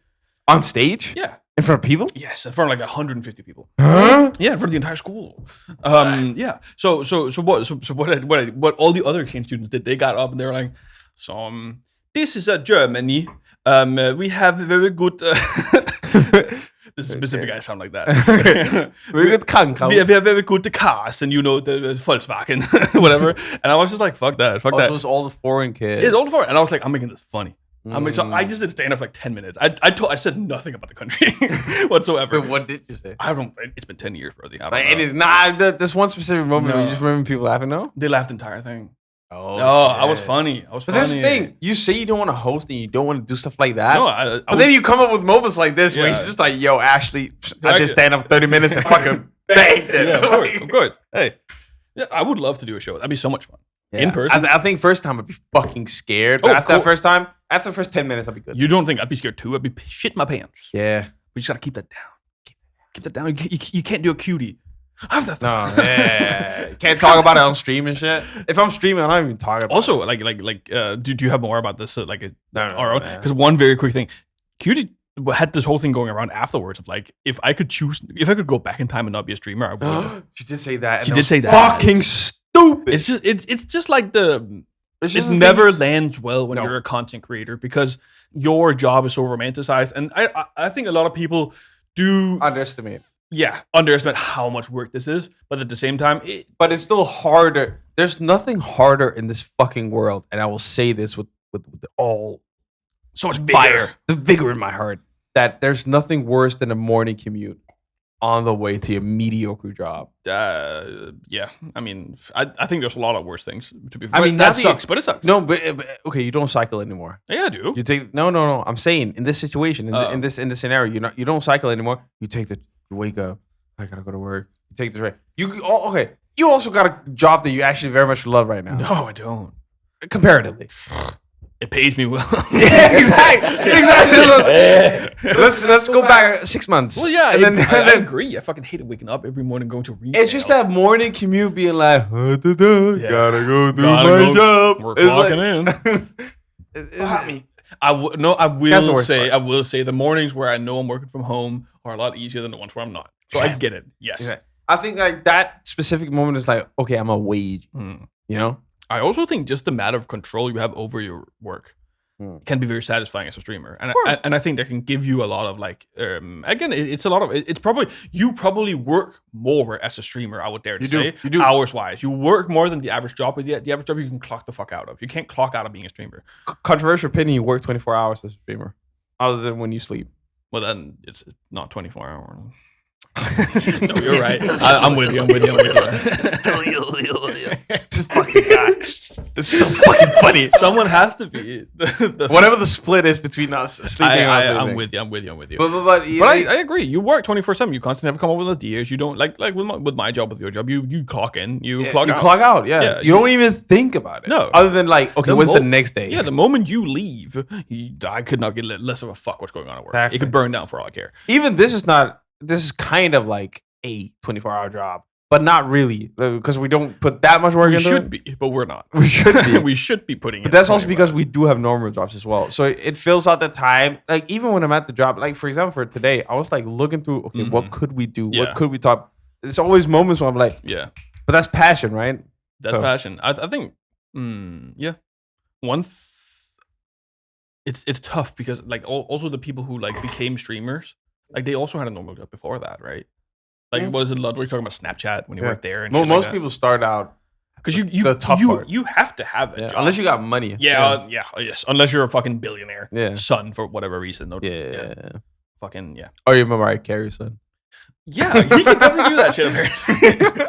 Speaker 1: On stage?
Speaker 2: Yeah.
Speaker 1: In front of people?
Speaker 2: Yes, in front of like 150 people.
Speaker 1: Huh?
Speaker 2: Yeah, in front of the entire school. Yeah. So what all the other exchange students did, they got up and they were like, this is Germany. We have very good. This specific guys sound like that.
Speaker 1: Very good Krankenhaus.
Speaker 2: We have very good cars and the Volkswagen, whatever. And I was just like, fuck that.
Speaker 1: So it's all the foreign kids.
Speaker 2: Yeah, it's all the foreign. And I was like, I'm making this funny. So I just did stand up for like 10 minutes. I said nothing about the country whatsoever.
Speaker 1: But what did you say?
Speaker 2: I don't. It's been 10 years, brother. I don't know.
Speaker 1: There's one specific moment where you just remember people laughing. No,
Speaker 2: They laughed the entire thing.
Speaker 1: Oh,
Speaker 2: I was funny.
Speaker 1: But that's the thing. You say you don't want to host and you don't want to do stuff like that.
Speaker 2: No,
Speaker 1: but then you come up with moments like this where
Speaker 2: Yeah.
Speaker 1: you're just like, "Yo, Ashley, I did stand up 30 minutes and fucking banged it."
Speaker 2: Yeah, of course. Hey, yeah, I would love to do a show. That'd be so much fun. In person?
Speaker 1: I think first time I'd be fucking scared.
Speaker 2: Oh,
Speaker 1: But
Speaker 2: of
Speaker 1: after the first 10 minutes, I'd be good.
Speaker 2: You don't think I'd be scared too? I'd be shit my pants.
Speaker 1: Yeah.
Speaker 2: We just gotta keep that down. Keep that down. You can't do a cutie.
Speaker 1: No, yeah. You can't talk about it on stream and shit. If I'm streaming, I don't even talk about
Speaker 2: Also,
Speaker 1: it.
Speaker 2: do you have more about this?
Speaker 1: No,
Speaker 2: Our own?
Speaker 1: man.
Speaker 2: Because one very quick thing, Cutie had this whole thing going around afterwards of like, if I could go back in time and not be a streamer, I would.
Speaker 1: She did say that.
Speaker 2: She
Speaker 1: and
Speaker 2: did
Speaker 1: it was
Speaker 2: say that.
Speaker 1: Fucking stupid.
Speaker 2: It's just like the.
Speaker 1: It's
Speaker 2: It
Speaker 1: just this
Speaker 2: never
Speaker 1: thing-
Speaker 2: lands well when
Speaker 1: No.
Speaker 2: you're a content creator because your job is so romanticized, and I think a lot of people do
Speaker 1: underestimate.
Speaker 2: underestimate how much work this is, but at the same time,
Speaker 1: But it's still harder. There's nothing harder in this fucking world, and I will say this with all
Speaker 2: so much
Speaker 1: fire, the vigor in my heart, that there's nothing worse than a morning commute on the way to your mediocre job.
Speaker 2: Yeah, I mean, I think there's a lot of worse things. To be,
Speaker 1: I mean,
Speaker 2: that
Speaker 1: not the-
Speaker 2: sucks, but it sucks.
Speaker 1: No, but okay, you don't cycle anymore.
Speaker 2: Yeah, I do.
Speaker 1: You take no. I'm saying in this situation, in this scenario, you don't cycle anymore. You wake up. I gotta go to work. You take the train. Okay. You also got a job that you actually very much love right now.
Speaker 2: No, I don't.
Speaker 1: Comparatively.
Speaker 2: It pays me well.
Speaker 1: Yeah, exactly. Let's go back 6 months.
Speaker 2: Well, yeah,
Speaker 1: and then,
Speaker 2: I agree. I fucking hated waking up every morning going to retail.
Speaker 1: it's just that morning commute being like, gotta go do
Speaker 2: Gotta
Speaker 1: my
Speaker 2: go.
Speaker 1: job.
Speaker 2: We're
Speaker 1: It's
Speaker 2: clocking
Speaker 1: in.
Speaker 2: I
Speaker 1: That's the worst part.
Speaker 2: will say the mornings where I know I'm working from home are a lot easier than the ones where I'm not. So I get it. Yes.
Speaker 1: Yeah. I think like that specific moment is like, okay, I'm a wage.
Speaker 2: Mm.
Speaker 1: You know?
Speaker 2: I also think just the matter of control you have over your work can be very satisfying as a streamer, and I think that can give you a lot of like again, you probably work more as a streamer. I would dare to say
Speaker 1: you do.
Speaker 2: Hours wise, you work more than the average job. But the average job you can clock the fuck out of. You can't clock out of being a streamer.
Speaker 1: Controversial opinion, you work 24 hours as a streamer, other than when you sleep.
Speaker 2: Well, then it's not 24 hours. No, you're right. I'm with you.
Speaker 1: This fucking guy. It's so fucking funny.
Speaker 2: Someone has to be.
Speaker 1: Whatever the split is between us sleeping and not
Speaker 2: I'm
Speaker 1: sleeping.
Speaker 2: with you.
Speaker 1: But
Speaker 2: I agree. You work 24/7. You constantly have to come up with ideas. You don't like with my job, with your job. You clock in. You clock out.
Speaker 1: clock out. Yeah.
Speaker 2: Yeah,
Speaker 1: You don't even think about it.
Speaker 2: No.
Speaker 1: Other than like, okay, what's the next day?
Speaker 2: Yeah, the moment you leave, I could not get less of a fuck what's going on at work.
Speaker 1: Exactly.
Speaker 2: It could burn down for all I care.
Speaker 1: Even this is kind of like a 24-hour job, but not really, because we don't put that much work
Speaker 2: We
Speaker 1: into
Speaker 2: should
Speaker 1: it.
Speaker 2: be, but we're not.
Speaker 1: We should be.
Speaker 2: We should be putting.
Speaker 1: But that's also because we do have normal jobs as well. So it fills out the time. Like even when I'm at the job, like for example, for today, I was like looking through, okay, what could we do?
Speaker 2: Yeah.
Speaker 1: What could we talk? There's always moments where I'm like,
Speaker 2: Yeah,
Speaker 1: but that's passion, right?
Speaker 2: that's
Speaker 1: So-
Speaker 2: passion. I think. Yeah, it's tough because like also the people who like became streamers, like they also had a normal job before that, right? Like
Speaker 1: Yeah.
Speaker 2: what is it? Ludwig talking about Snapchat when you
Speaker 1: Yeah.
Speaker 2: worked there, and
Speaker 1: Most people start out
Speaker 2: because you
Speaker 1: the tough part.
Speaker 2: you have to have a
Speaker 1: yeah,
Speaker 2: job
Speaker 1: unless you got money.
Speaker 2: yes, unless you're a fucking billionaire,
Speaker 1: Yeah.
Speaker 2: son for whatever reason. Or,
Speaker 1: Yeah.
Speaker 2: fucking yeah.
Speaker 1: Oh, you remember Mariah Carey's son?
Speaker 2: Yeah, he can definitely do that shit. Apparently.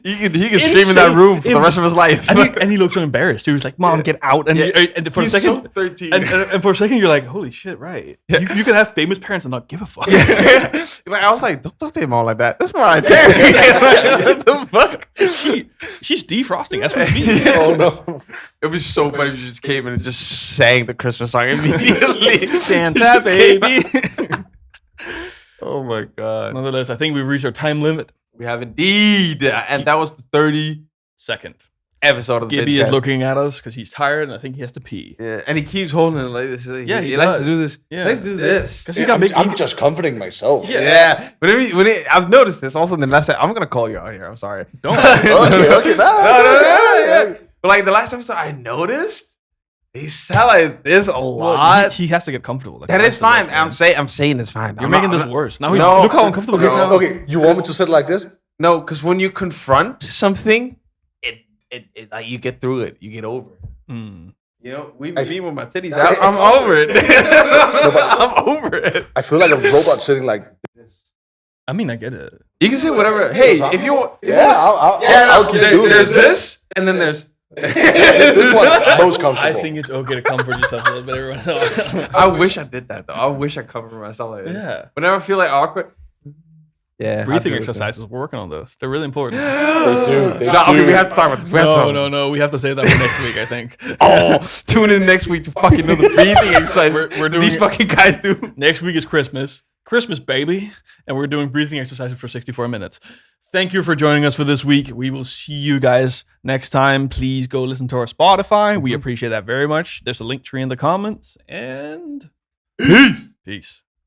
Speaker 1: He can stream in that room for the rest of his life.
Speaker 2: and he looked so embarraed. He was like, "Mom, get out!" And, and for
Speaker 1: He's
Speaker 2: a second,
Speaker 1: so 13.
Speaker 2: and for a second, you're like, "Holy shit!" Right? You can have famous parents and not give a fuck.
Speaker 1: Like I was like, don't talk to him all like that. That's Mariah Carey. What the fuck?
Speaker 2: She's defrosting. That's what it means.
Speaker 3: Oh no.
Speaker 1: It was so funny if she just came in and just sang the Christmas song immediately.
Speaker 2: Santa baby.
Speaker 1: Oh my god.
Speaker 2: Nonetheless, I think we've reached our time limit.
Speaker 1: We have indeed. And that was the 30
Speaker 2: Second,
Speaker 1: episode of the
Speaker 2: Gibby is
Speaker 1: BingeCast.
Speaker 2: looking at us because he's tired and I think he has to pee.
Speaker 1: Yeah, and he keeps holding it like this.
Speaker 2: Yeah,
Speaker 1: he
Speaker 2: he
Speaker 1: likes
Speaker 2: does.
Speaker 1: to do this.
Speaker 2: Yeah.
Speaker 1: He likes to do this.
Speaker 2: Because he got big.
Speaker 3: I'm just comforting myself.
Speaker 1: Yeah. I've noticed this also. The last time, I'm gonna call you out here. I'm sorry.
Speaker 2: Don't.
Speaker 3: Okay.
Speaker 1: No. But like the last episode, I noticed they sound like this a lot.
Speaker 2: Well, he has to get comfortable. Like,
Speaker 1: That
Speaker 2: that's
Speaker 1: is
Speaker 2: the
Speaker 1: fine.
Speaker 2: best, man.
Speaker 1: I'm saying it's fine.
Speaker 2: You're
Speaker 1: I'm
Speaker 2: making
Speaker 1: not-
Speaker 2: this
Speaker 1: I'm
Speaker 2: worse. Now
Speaker 1: No.
Speaker 2: look how uncomfortable he is now.
Speaker 3: Okay, you want me to sit like this?
Speaker 1: No, because when you confront something, it like you get through it. You get over it.
Speaker 2: Mm.
Speaker 1: You know, me with my titties. I'm over it. I'm over it.
Speaker 3: I feel like a robot sitting like this.
Speaker 2: I mean, I get it.
Speaker 1: You can say whatever. Hey, if you want,
Speaker 3: I'll keep doing
Speaker 1: there's
Speaker 3: this.
Speaker 1: this, and then there's.
Speaker 3: This one most comfortable.
Speaker 2: I think it's okay to comfort yourself a little bit every once in a while.
Speaker 1: I wish I did that though. I wish I covered myself like this.
Speaker 2: Yeah.
Speaker 1: Whenever I feel like awkward. Yeah.
Speaker 2: Breathing exercises. We're working on those. They're really important.
Speaker 3: They do.
Speaker 1: No, okay, we have to start with this.
Speaker 2: No. We have to save that for next week, I think.
Speaker 1: Oh, tune in next week to fucking know the breathing exercise
Speaker 2: We're doing
Speaker 1: these fucking guys do.
Speaker 2: Next week is Christmas. Christmas, baby. And we're doing breathing exercises for 64 minutes. Thank you for joining us for this week. We will see you guys next time. Please go listen to our Spotify. We appreciate that very much. There's a link tree in the comments. And peace.